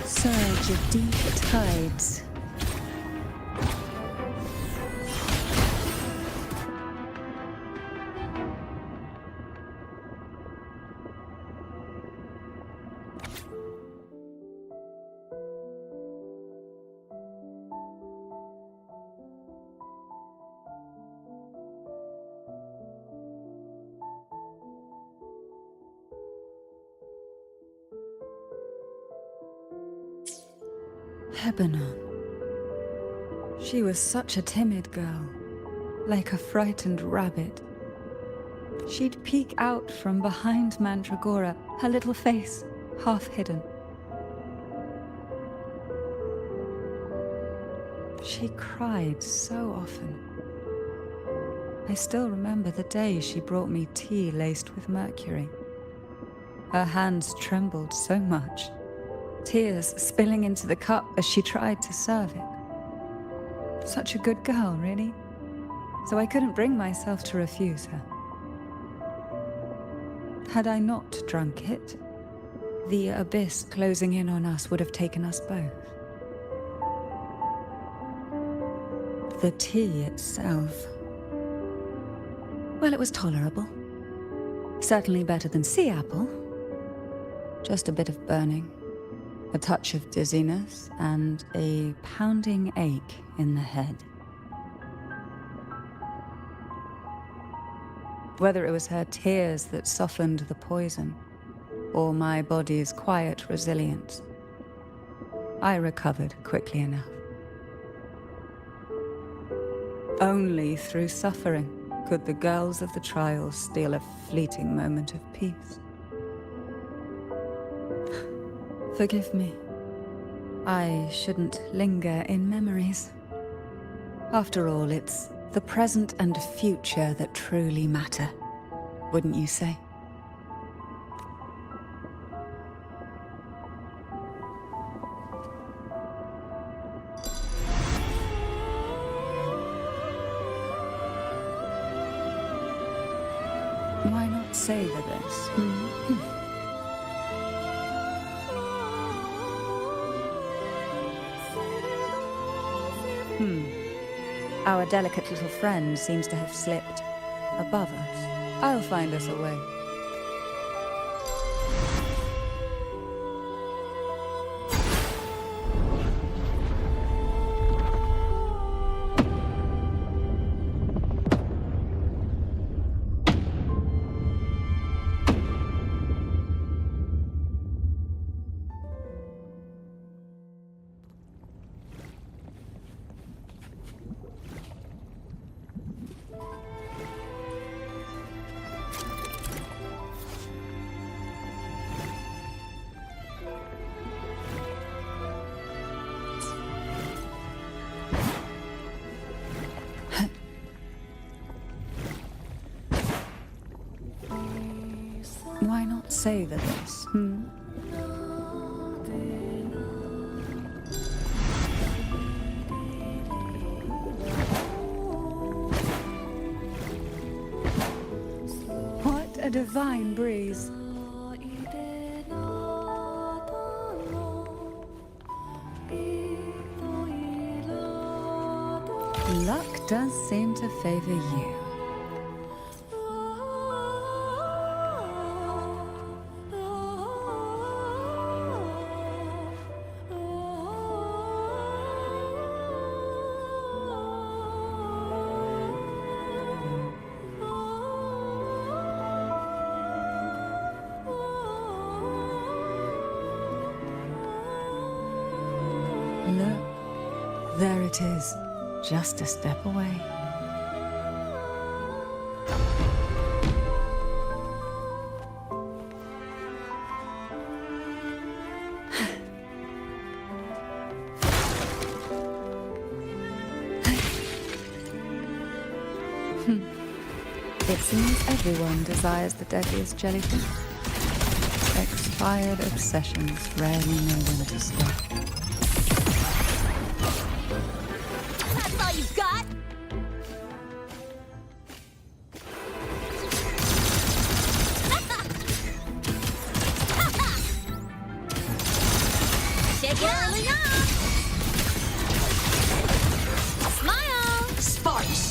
S4: Surge of deep tides. Lebanon. She was such a timid girl, like a frightened rabbit. She'd peek out from behind Mandragora, her little face half hidden. She cried so often. I still remember the day she brought me tea laced with mercury. Her hands trembled so much, tears spilling into the cup as she tried to serve it. Such a good girl, really. So I couldn't bring myself to refuse her. Had I not drunk it, the abyss closing in on us would have taken us both. The tea itself Well, it was tolerable. Certainly better than sea apple. Just a bit of burning, a touch of dizziness, and a pounding ache in the head. Whether it was her tears that softened the poison, or my body's quiet resilience, I recovered quickly enough. Only through suffering could the girls of the trial steal a fleeting moment of peace. Forgive me. I shouldn't linger in memories. After all, it's the present and future that truly matter, wouldn't you say? Why not savor this? Our delicate little friend seems to have slipped above us. I'll find us a way. Why not savor this? What a divine breeze. Luck does seem to favor you. Look, there it is, just a step away. It seems everyone desires the deadliest jellyfish. Expired obsessions rarely know when to stop.
S1: That's all you've got? Shake it up! Smile!
S7: Sparks,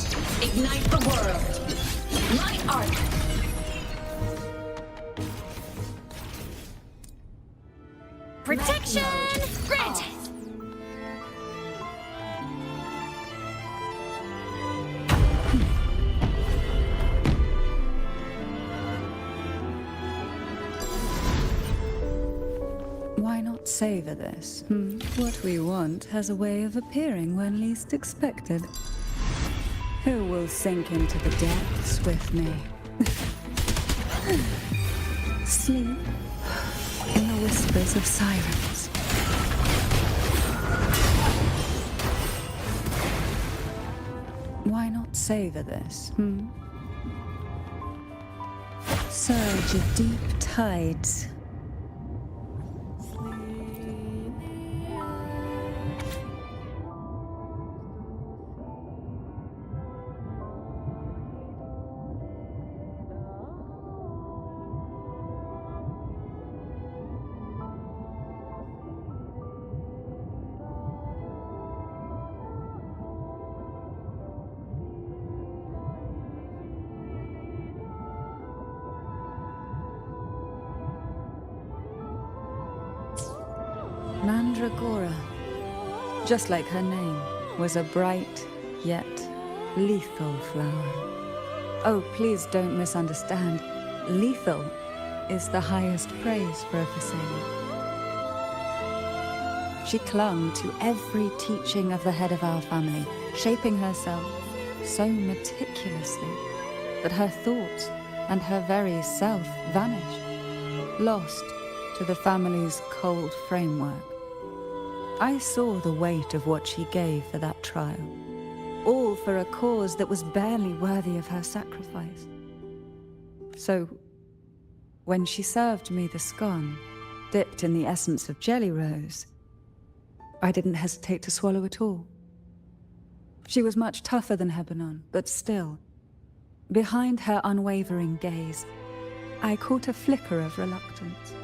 S7: ignite the world. My arc.
S1: Protection granted!
S4: Why not savor this? What we want has a way of appearing when least expected. Who will sink into the depths with me? Sleep in the whispers of silence. Why not savor this? Surge of deep tides. Mandragora, just like her name, was a bright yet lethal flower. Oh, please don't misunderstand. Lethal is the highest praise for a Phasalia. She clung to every teaching of the head of our family, shaping herself so meticulously that her thoughts and her very self vanished, lost to the family's cold framework. I saw the weight of what she gave for that trial, all for a cause that was barely worthy of her sacrifice. So, when she served me the scone, dipped in the essence of jelly rose, I didn't hesitate to swallow it all. She was much tougher than Hebanon, but still, behind her unwavering gaze, I caught a flicker of reluctance,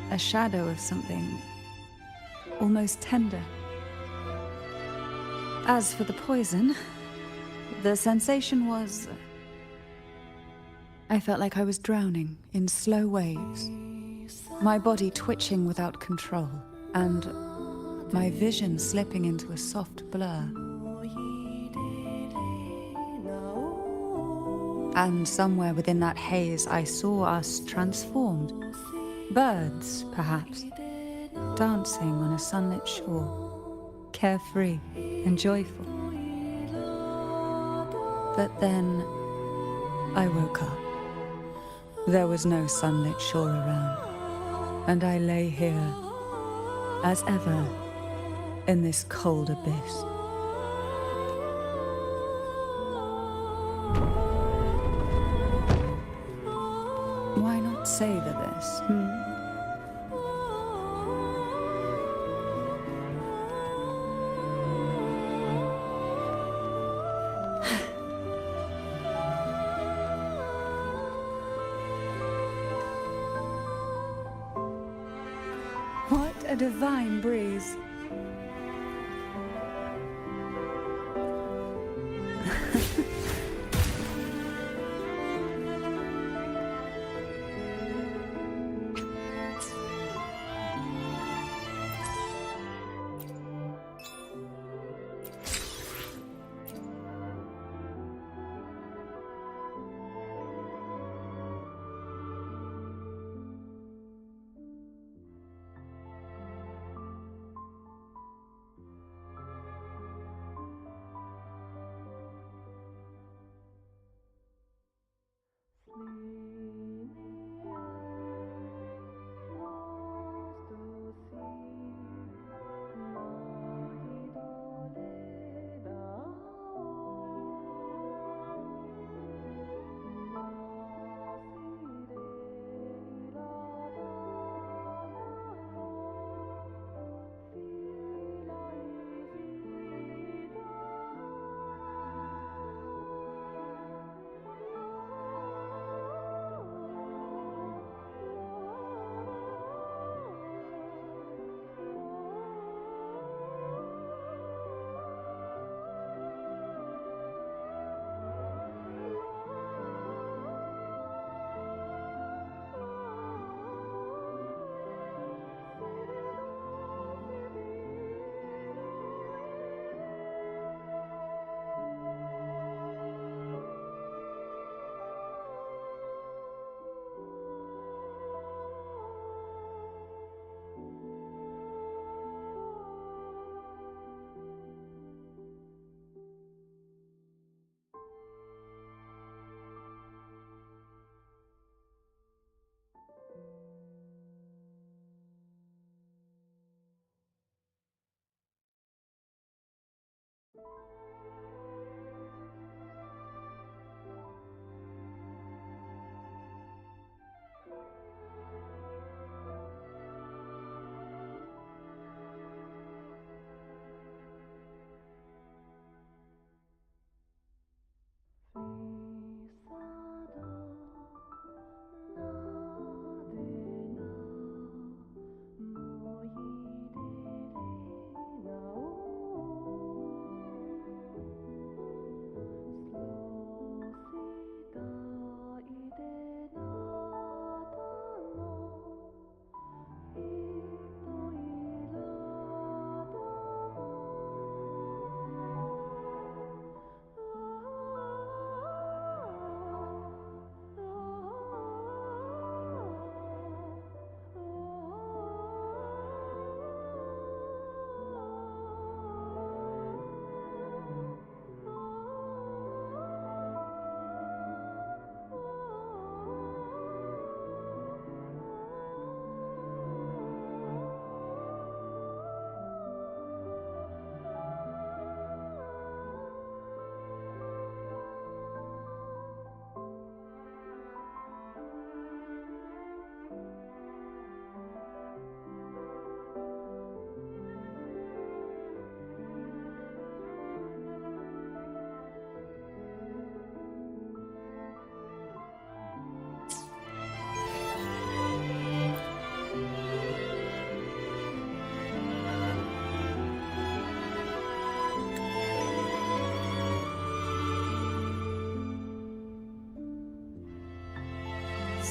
S4: a shadow of something almost tender. As for the poison, the sensation was... I felt like I was drowning in slow waves, my body twitching without control, and my vision slipping into a soft blur. And somewhere within that haze, I saw us transformed. Birds, perhaps, dancing on a sunlit shore, carefree and joyful. But then I woke up. There was no sunlit shore around, and I lay here, as ever, in this cold abyss. Why not savor this, What a divine breeze.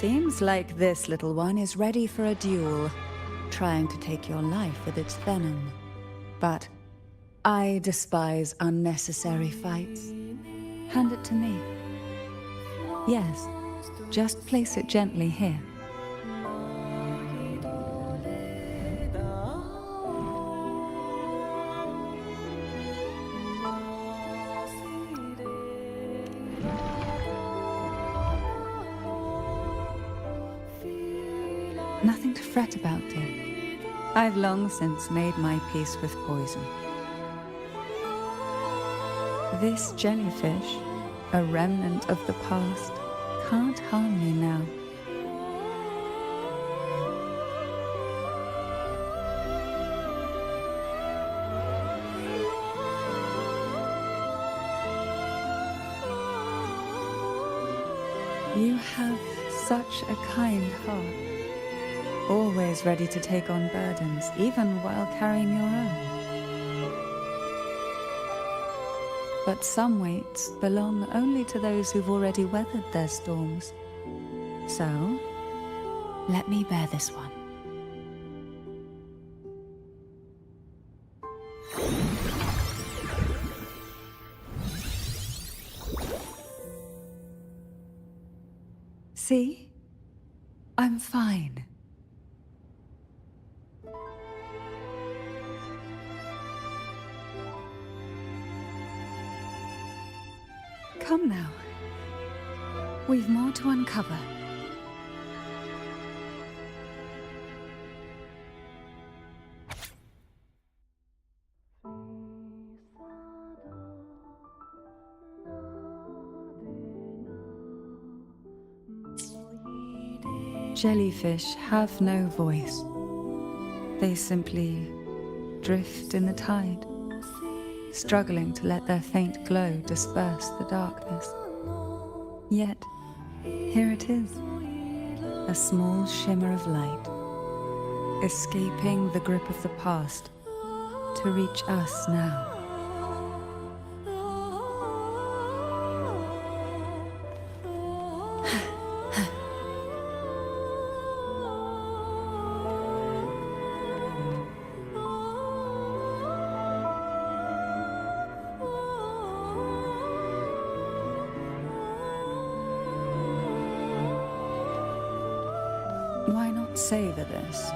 S4: Seems like this little one is ready for a duel, trying to take your life with its venom. But I despise unnecessary fights. Hand it to me. Yes, just place it gently here. Nothing to fret about, dear. I've long since made my peace with poison. This jellyfish, a remnant of the past, can't harm me now. You have such a kind heart. Always ready to take on burdens, even while carrying your own. But some weights belong only to those who've already weathered their storms. So, let me bear this one. See? I'm fine. Come now. We've more to uncover. Jellyfish have no voice. They simply drift in the tide, struggling to let their faint glow disperse the darkness. Yet, here it is, a small shimmer of light, escaping the grip of the past to reach us now. Why not savor this,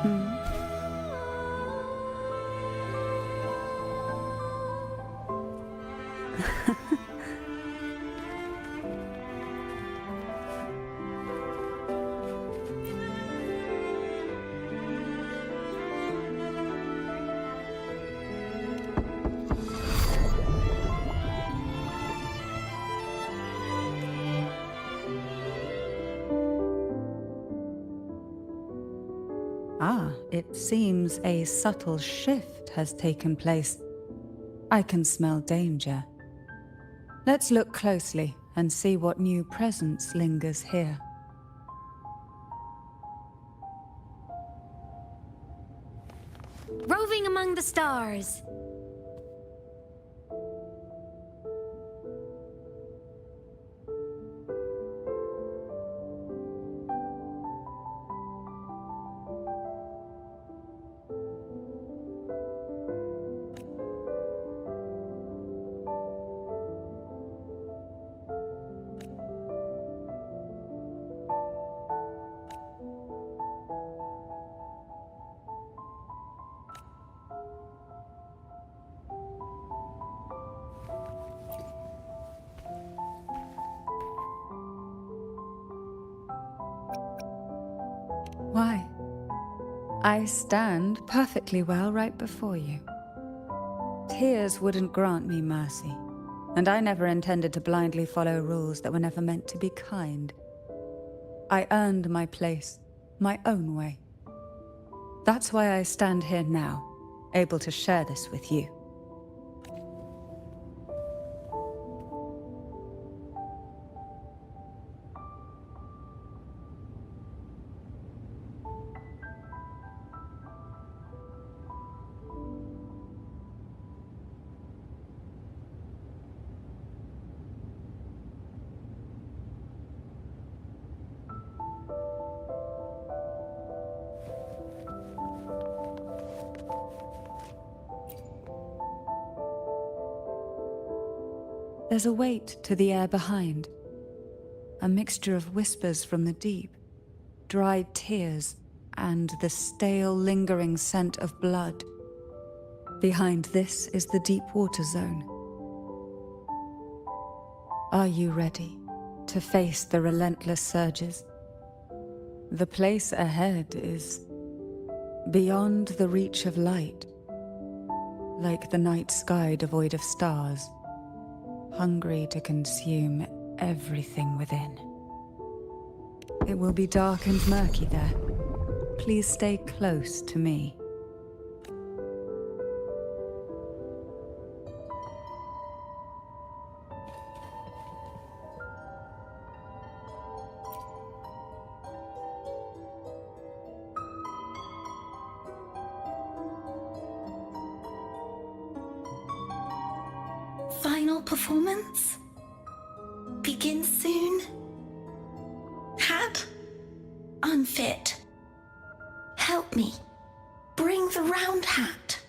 S4: Ah, it seems a subtle shift has taken place. I can smell danger. Let's look closely and see what new presence lingers here.
S1: Roving among the stars.
S4: Why? I stand perfectly well right before you. Tears wouldn't grant me mercy, and I never intended to blindly follow rules that were never meant to be kind. I earned my place, my own way. That's why I stand here now, able to share this with you. There's a weight to the air behind. A mixture of whispers from the deep, dried tears, and the stale, lingering scent of blood. Behind this is the deep water zone. Are you ready to face the relentless surges? The place ahead is beyond the reach of light, like the night sky devoid of stars, hungry to consume everything within. It will be dark and murky there. Please stay close to me.
S8: Final performance? Begin soon? Hat? Unfit. Help me. Bring the round hat.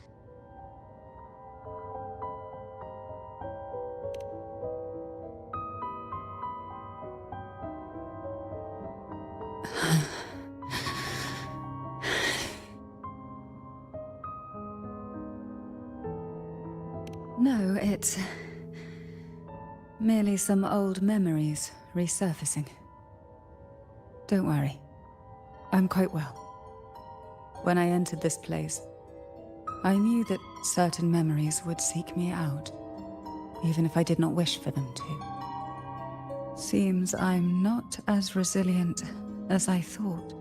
S4: No, it's merely some old memories resurfacing. Don't worry. I'm quite well. When I entered this place, I knew that certain memories would seek me out, even if I did not wish for them to. Seems I'm not as resilient as I thought.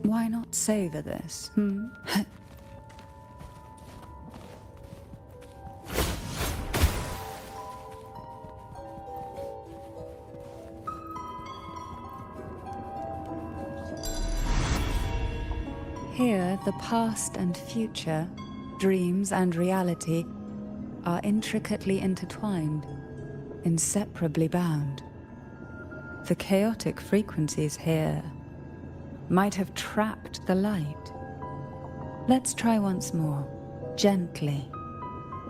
S4: Why not savor this, Here, the past and future, dreams and reality, are intricately intertwined, inseparably bound. The chaotic frequencies here might have trapped the light. Let's try once more, gently.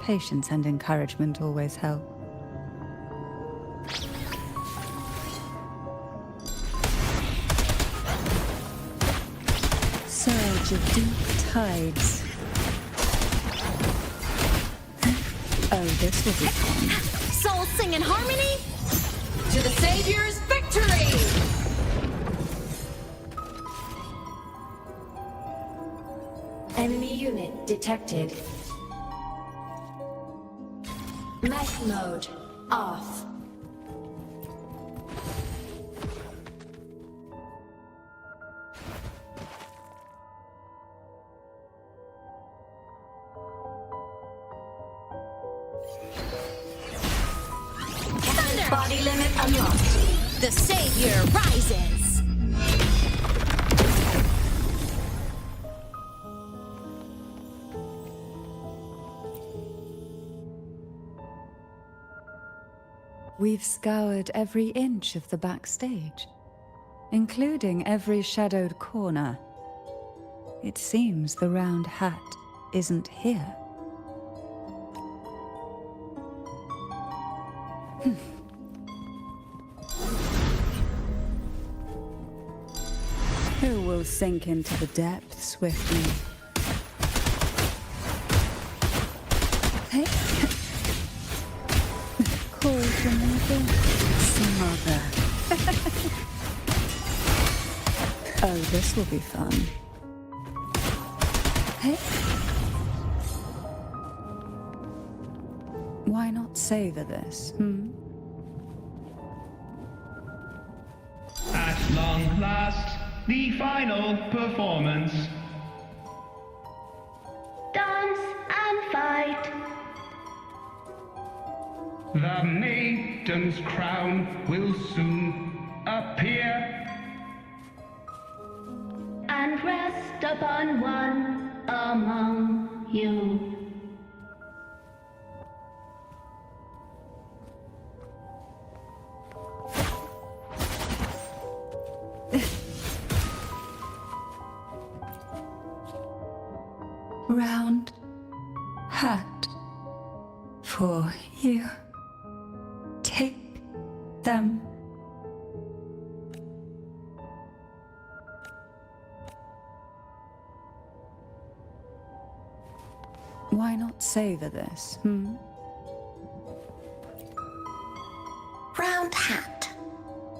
S4: Patience and encouragement always help. Surge of deep tides. Oh, this will be fun.
S1: Souls sing in harmony?
S7: To the Savior's victory! Enemy unit detected. Mech mode off.
S1: Thunder!
S7: Body limit unlocked.
S1: The Savior rises!
S4: We've scoured every inch of the backstage, including every shadowed corner. It seems the round hat isn't here. Who will sink into the depths with me? Hey. Call from another smother. Oh, this will be fun. Hey. Why not savor this,
S9: At long last, the final performance.
S8: Dance and fight.
S9: The maiden's crown will soon appear.
S8: upon one among you.
S4: Round hat for you. Take them. Why not savor this,
S8: Round hat.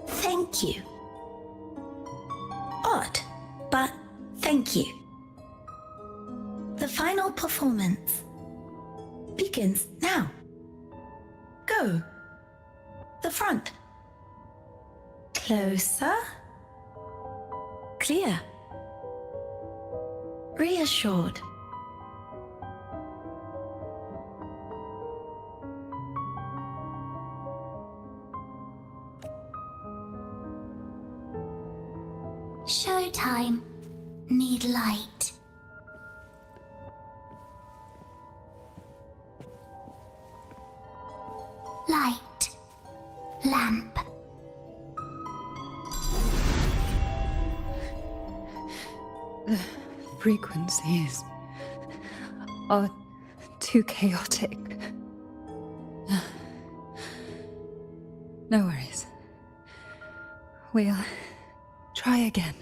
S8: Thank you. Odd, but thank you. The final performance begins now. Go. The front. Closer. Clear. Reassured.
S1: Showtime. Need light. Light. Lamp.
S4: The frequencies are too chaotic. No worries. We'll try again.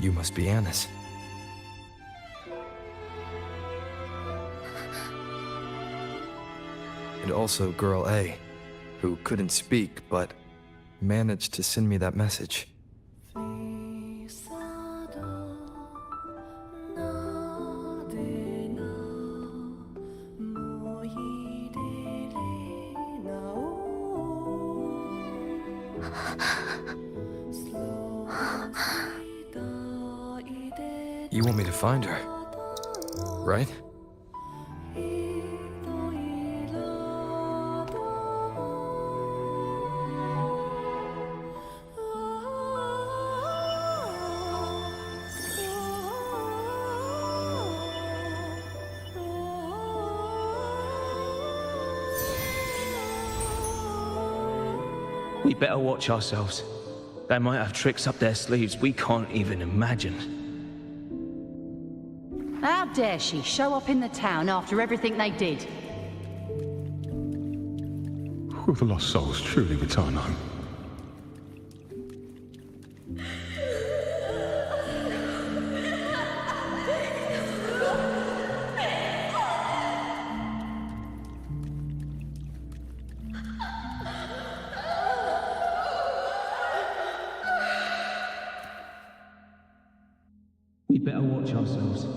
S3: You must be Annis. And also Girl A, who couldn't speak, but managed to send me that message. You want me to find her, right?
S10: We better watch ourselves. They might have tricks up their sleeves we can't even imagine.
S7: How dare she show up in the town after everything they did?
S11: Will the lost souls truly return home?
S10: We better watch ourselves.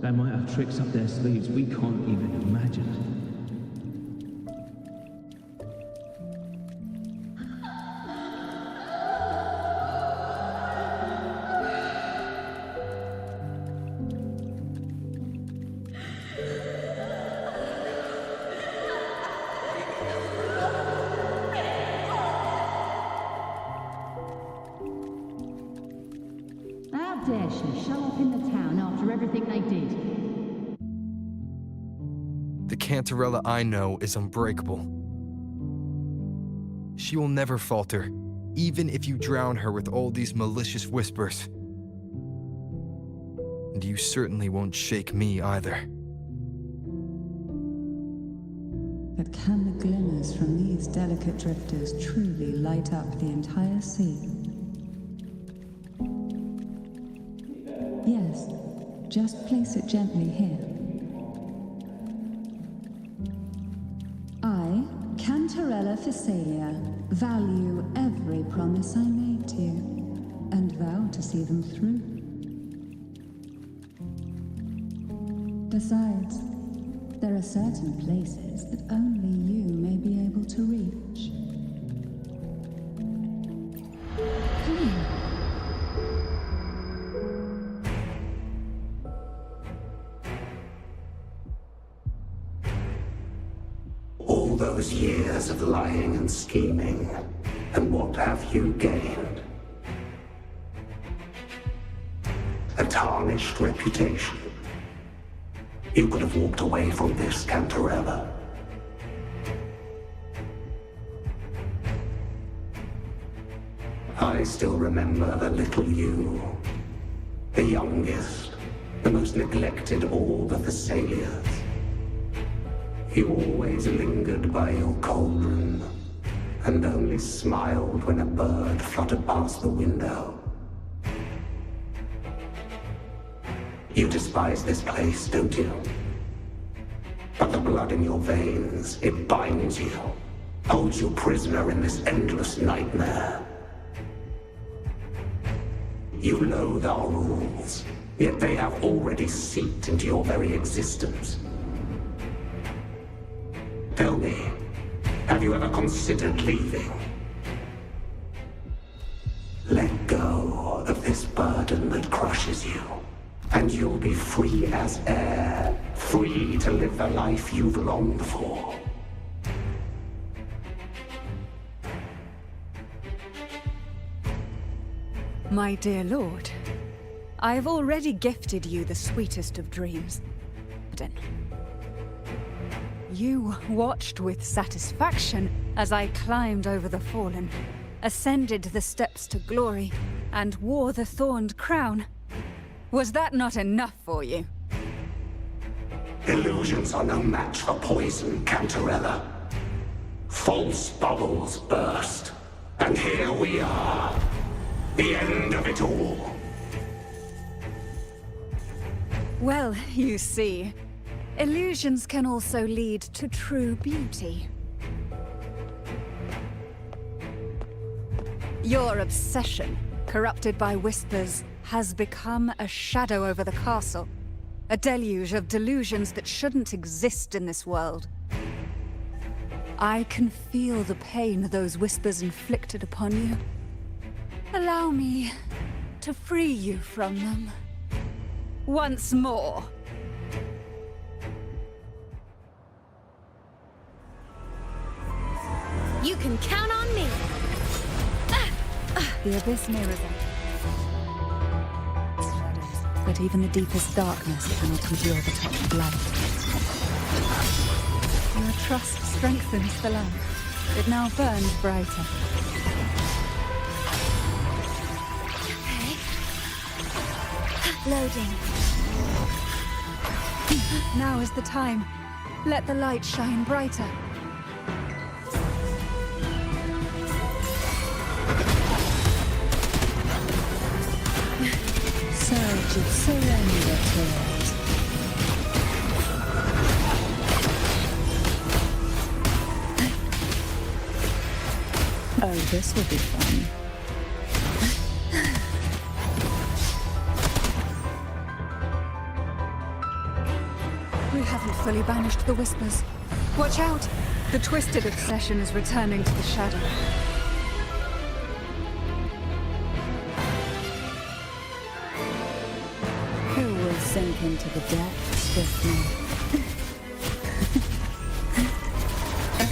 S10: They might have tricks up their sleeves we can't even imagine.
S7: dare she show up in the town after everything they did?
S3: The Cantarella I know is unbreakable. She will never falter, even if you drown her with all these malicious whispers. And you certainly won't shake me either.
S4: But can the glimmers from these delicate drifters truly light up the entire sea? Yes, just place it gently here. I, Cantarella Physalia, value every promise I made to you, and vow to see them through. Besides, there are certain places that only you may be able to reach. Come here.
S12: All those years of lying and scheming, and what have you gained? A tarnished reputation. You could have walked away from this, Cantarella. I still remember the little you, the youngest, the most neglected of all the Thessalians. You always lingered by your cauldron, and only smiled when a bird fluttered past the window. You despise this place, don't you? But the blood in your veins, it binds you, holds you prisoner in this endless nightmare. You loathe our rules, yet they have already seeped into your very existence. Tell me, have you ever considered leaving? Let go of this burden that crushes you, and you'll be free as air, free to live the life you've longed for.
S4: My dear lord, I have already gifted you the sweetest of dreams. You watched with satisfaction as I climbed over the fallen, ascended the steps to glory, and wore the thorned crown. Was that not enough for you?
S12: Illusions are no match for poison, Cantarella. False bubbles burst, and here we are. The end of it all.
S4: Well, you see, illusions can also lead to true beauty. Your obsession, corrupted by whispers, has become a shadow over the castle. A deluge of delusions that shouldn't exist in this world. I can feel the pain those whispers inflicted upon you. Allow me to free you from them. Once more.
S1: You can count on me.
S4: The abyss mirrors it. Shadows, but even the deepest darkness cannot endure the touch of light. Your trust strengthens the lamp. It now burns brighter.
S1: Loading.
S4: Now is the time. Let the light shine brighter. Surge of surrender tears. Oh, this will be fun. We haven't fully banished the whispers. Watch out! The twisted obsession is returning to the shadow. Who will sink into the depths with me?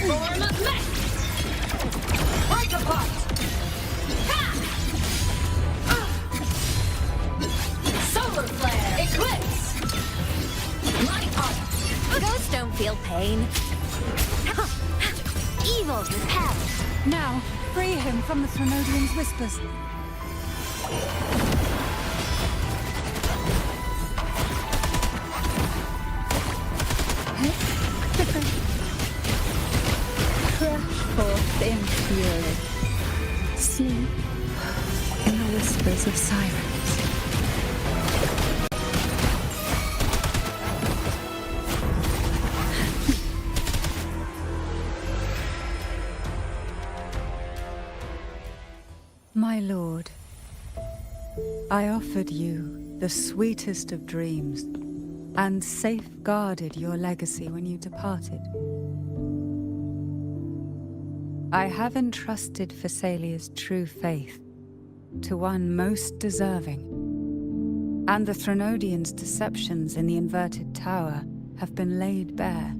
S7: Form of mess! Break apart! Ha!
S1: pain. Evil repelled.
S4: Now, free him from the Threnodian's whispers. Crush forth in fury. Sleep in the whispers of silence. My lord, I offered you the sweetest of dreams and safeguarded your legacy when you departed. I have entrusted Phassalia's true faith to one most deserving, and the Threnodians' deceptions in the inverted tower have been laid bare.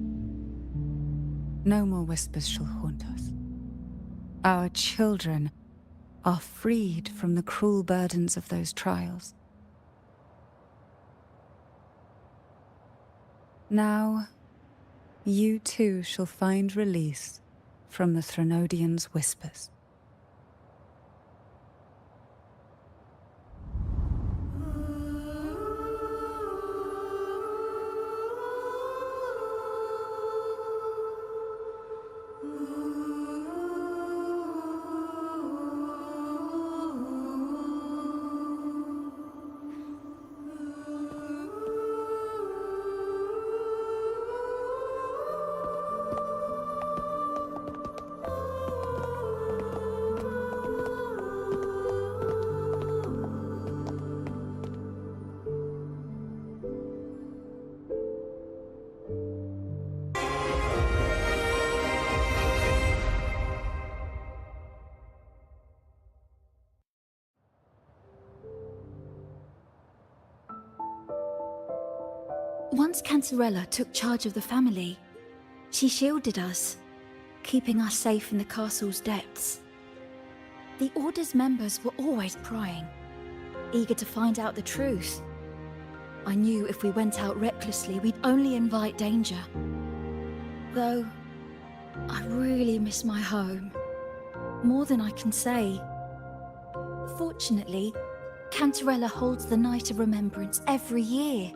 S4: No more whispers shall haunt us. Our children are freed from the cruel burdens of those trials. Now, you too shall find release from the Threnodians' whispers.
S1: Once Cantarella took charge of the family, she shielded us, keeping us safe in the castle's depths. The Order's members were always prying, eager to find out the truth. I knew if we went out recklessly, we'd only invite danger. Though, I really miss my home, more than I can say. Fortunately, Cantarella holds the Night of Remembrance every year.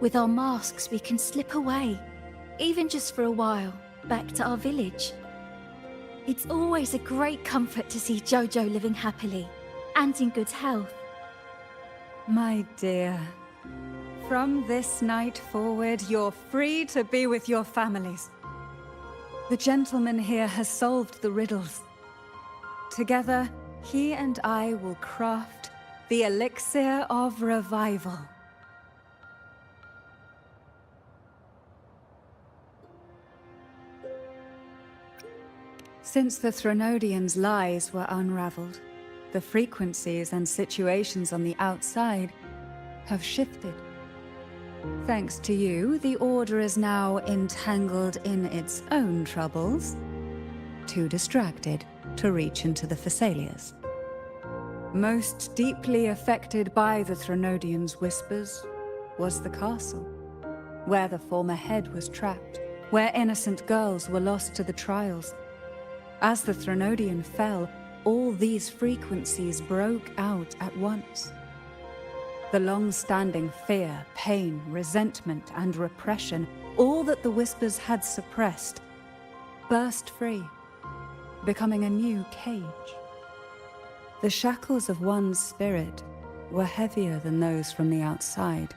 S1: With our masks, we can slip away, even just for a while, back to our village. It's always a great comfort to see Jojo living happily and in good health.
S4: My dear, from this night forward, you're free to be with your families. The gentleman here has solved the riddles. Together, he and I will craft the elixir of revival. Since the Threnodians' lies were unraveled, the frequencies and situations on the outside have shifted. Thanks to you, the Order is now entangled in its own troubles, too distracted to reach into the Phassalias. Most deeply affected by the Threnodians' whispers was the castle, where the former head was trapped, where innocent girls were lost to the trials. As the Threnodian fell, all these frequencies broke out at once. The long-standing fear, pain, resentment, and repression, all that the whispers had suppressed, burst free, becoming a new cage. The shackles of one's spirit were heavier than those from the outside.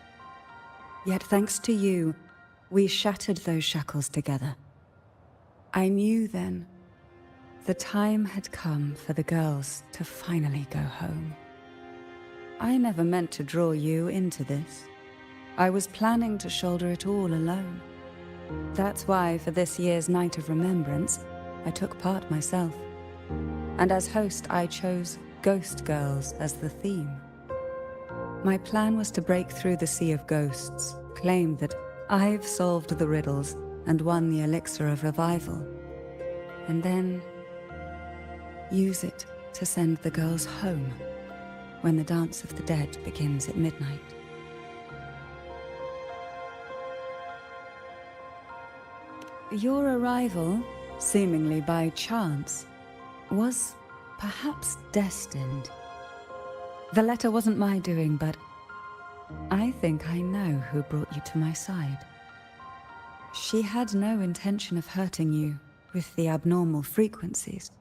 S4: Yet thanks to you, we shattered those shackles together. I knew then the time had come for the girls to finally go home. I never meant to draw you into this. I was planning to shoulder it all alone. That's why for this year's Night of Remembrance, I took part myself. And as host, I chose Ghost Girls as the theme. My plan was to break through the sea of ghosts, claim that I've solved the riddles and won the elixir of revival, and then use it to send the girls home when the Dance of the Dead begins at midnight. Your arrival, seemingly by chance, was perhaps destined. The letter wasn't my doing, but I think I know who brought you to my side. She had no intention of hurting you with the abnormal frequencies,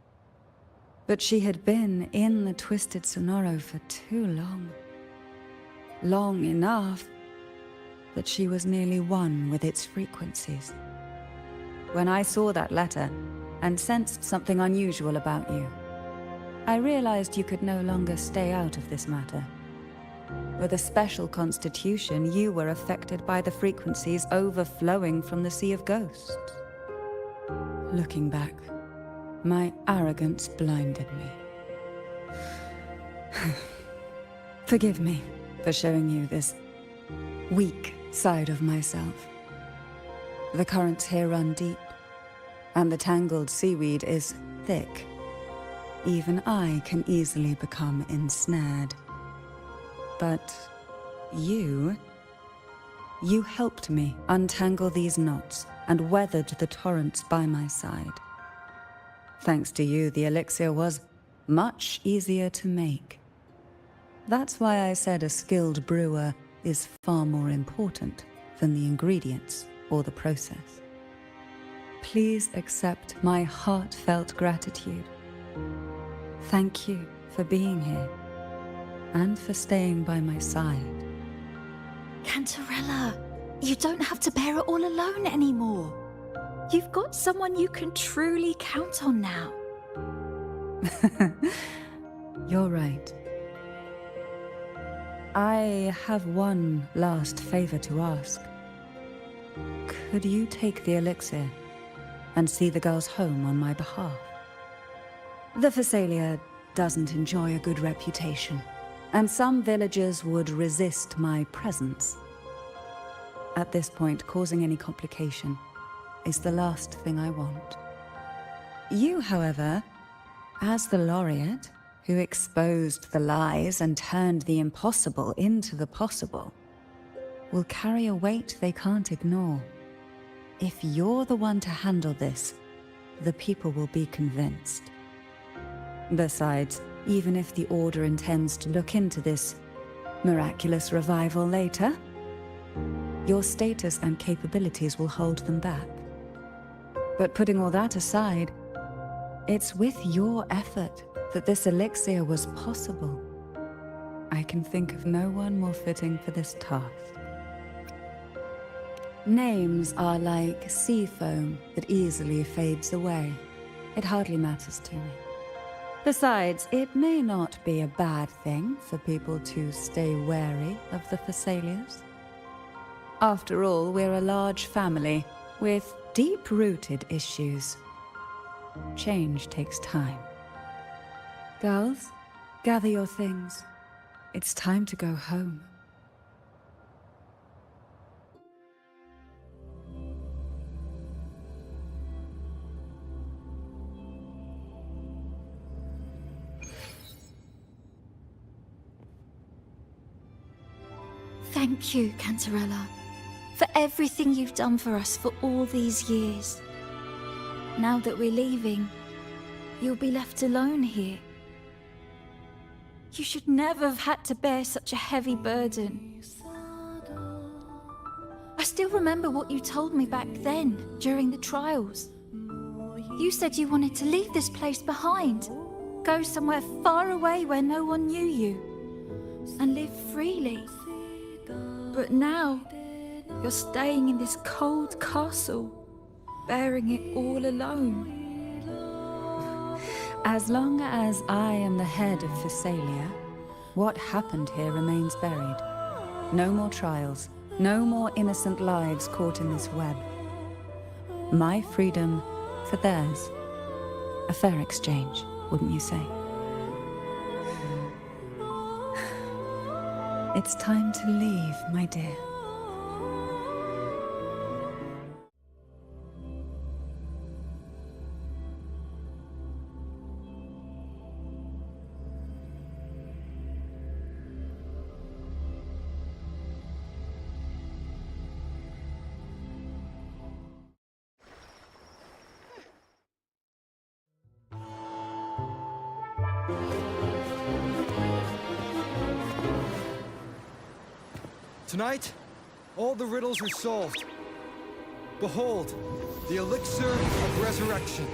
S4: but she had been in the Twisted Sonoro for too long. Long enough that she was nearly one with its frequencies. When I saw that letter and sensed something unusual about you, I realized you could no longer stay out of this matter. With a special constitution, you were affected by the frequencies overflowing from the Sea of Ghosts. Looking back, my arrogance blinded me. Forgive me for showing you this weak side of myself. The currents here run deep, and the tangled seaweed is thick. Even I can easily become ensnared. But you helped me untangle these knots and weathered the torrents by my side. Thanks to you, the elixir was much easier to make. That's why I said a skilled brewer is far more important than the ingredients or the process. Please accept my heartfelt gratitude. Thank you for being here and for staying by my side.
S1: Cantarella, you don't have to bear it all alone anymore. You've got someone you can truly count on now.
S4: You're right. I have one last favor to ask. Could you take the elixir and see the girls home on my behalf? The Phasalia doesn't enjoy a good reputation, and some villagers would resist my presence. At this point, causing any complication is the last thing I want. You, however, as the laureate who exposed the lies and turned the impossible into the possible, will carry a weight they can't ignore. If you're the one to handle this, the people will be convinced. Besides, even if the Order intends to look into this miraculous revival later, your status and capabilities will hold them back. But putting all that aside, it's with your effort that this elixir was possible. I can think of no one more fitting for this task. Names are like sea foam that easily fades away. It hardly matters to me. Besides, it may not be a bad thing for people to stay wary of the Phasalias. After all, we're a large family with deep-rooted issues. Change takes time. Girls, gather your things. It's time to go home.
S1: Thank you, Cantarella, for everything you've done for us for all these years. Now that we're leaving, you'll be left alone here. You should never have had to bear such a heavy burden. I still remember what you told me back then, during the trials. You said you wanted to leave this place behind, go somewhere far away where no one knew you, and live freely. But now, you're staying in this cold castle, bearing it all alone.
S4: As long as I am the head of Phasalia, what happened here remains buried. No more trials, no more innocent lives caught in this web. My freedom for theirs. A fair exchange, wouldn't you say? It's time to leave, my dear.
S3: Tonight, all the riddles are solved. Behold, the elixir of resurrection.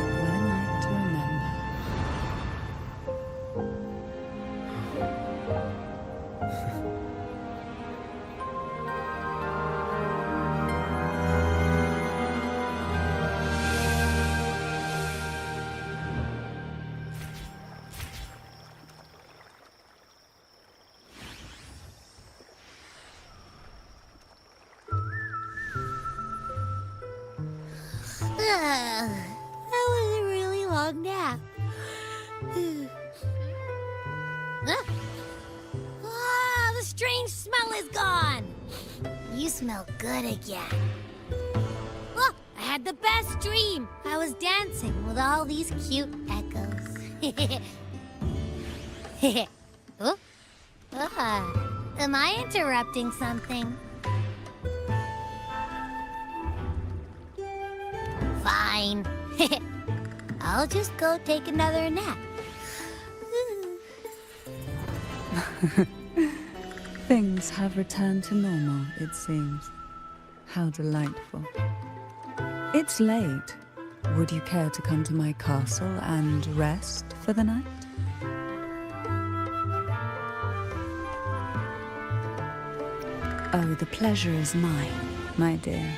S4: What a night to remember.
S1: That was a really long nap. Ah, the strange smell is gone. You smell good again. Look, I had the best dream. I was dancing with all these cute echoes. Oh? Am I interrupting something? Fine. I'll just go take another nap.
S4: Things have returned to normal, it seems. How delightful. It's late. Would you care to come to my castle and rest for the night? Oh, the pleasure is mine, my dear.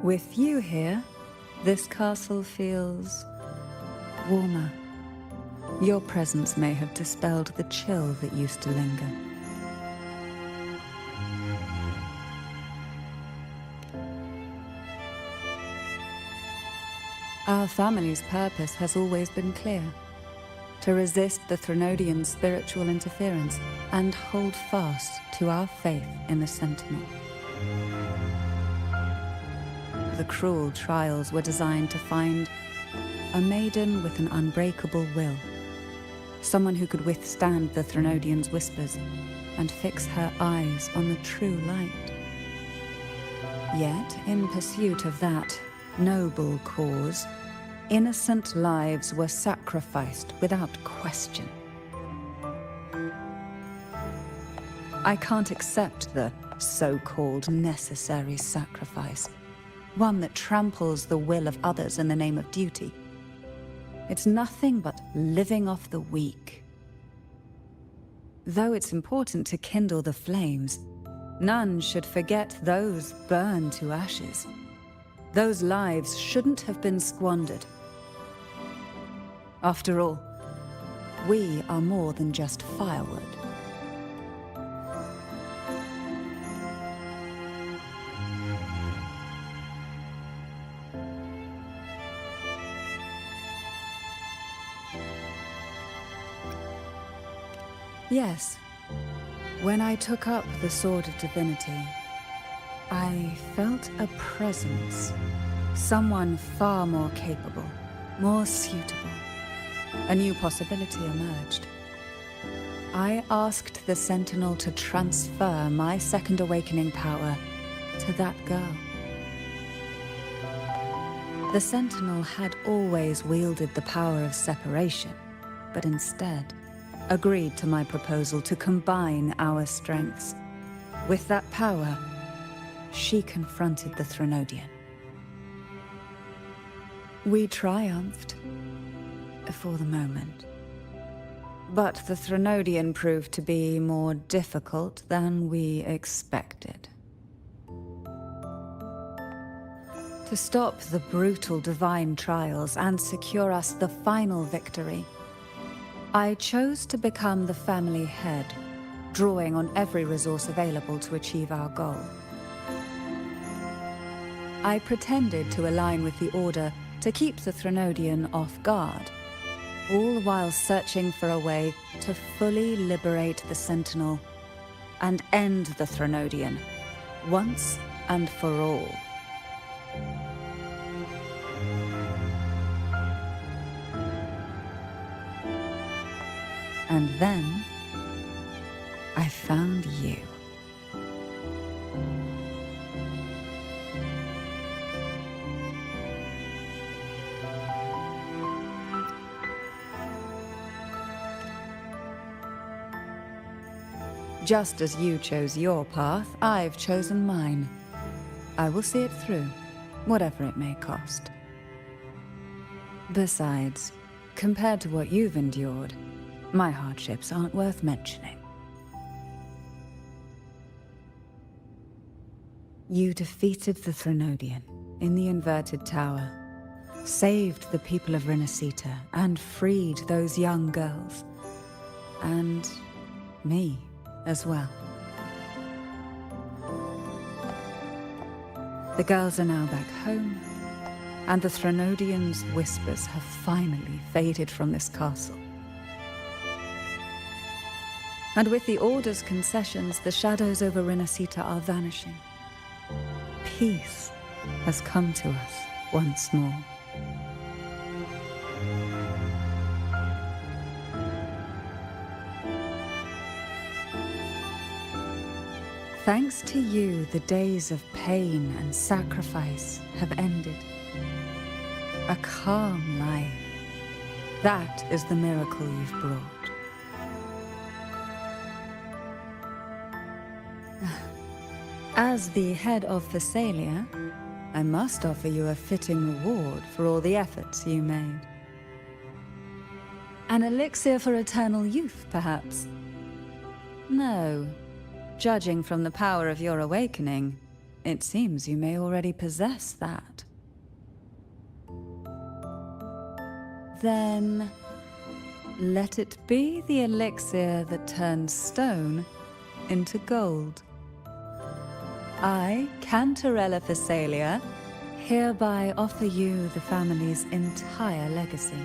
S4: With you here, this castle feels warmer. Your presence may have dispelled the chill that used to linger. Our family's purpose has always been clear: to resist the Threnodian spiritual interference and hold fast to our faith in the Sentinel. The cruel trials were designed to find a maiden with an unbreakable will, someone who could withstand the Threnodian's whispers and fix her eyes on the true light. Yet, in pursuit of that noble cause, innocent lives were sacrificed without question. I can't accept the so-called necessary sacrifice, one that tramples the will of others in the name of duty. It's nothing but living off the weak. Though it's important to kindle the flames, none should forget those burned to ashes. Those lives shouldn't have been squandered. After all, we are more than just firewood. Yes, when I took up the Sword of Divinity, I felt a presence. Someone far more capable, more suitable. A new possibility emerged. I asked the Sentinel to transfer my second awakening power to that girl. The Sentinel had always wielded the power of separation, but instead agreed to my proposal to combine our strengths. With that power, she confronted the Threnodian. We triumphed, for the moment. But the Threnodian proved to be more difficult than we expected. To stop the brutal divine trials and secure us the final victory, I chose to become the family head, drawing on every resource available to achieve our goal. I pretended to align with the Order to keep the Threnodian off guard, all while searching for a way to fully liberate the Sentinel and end the Threnodian, once and for all. And then, I found you. Just as you chose your path, I've chosen mine. I will see it through, whatever it may cost. Besides, compared to what you've endured, my hardships aren't worth mentioning. You defeated the Threnodian in the Inverted Tower, saved the people of Renacita, and freed those young girls. And me as well. The girls are now back home, and the Threnodian's whispers have finally faded from this castle. And with the Order's concessions, the shadows over Renacita are vanishing. Peace has come to us once more. Thanks to you, the days of pain and sacrifice have ended. A calm life. That is the miracle you've brought. As the head of Phasalia, I must offer you a fitting reward for all the efforts you made. An elixir for eternal youth, perhaps? No. Judging from the power of your awakening, it seems you may already possess that. Then, let it be the elixir that turns stone into gold. I, Cantarella Phasalia, hereby offer you the family's entire legacy.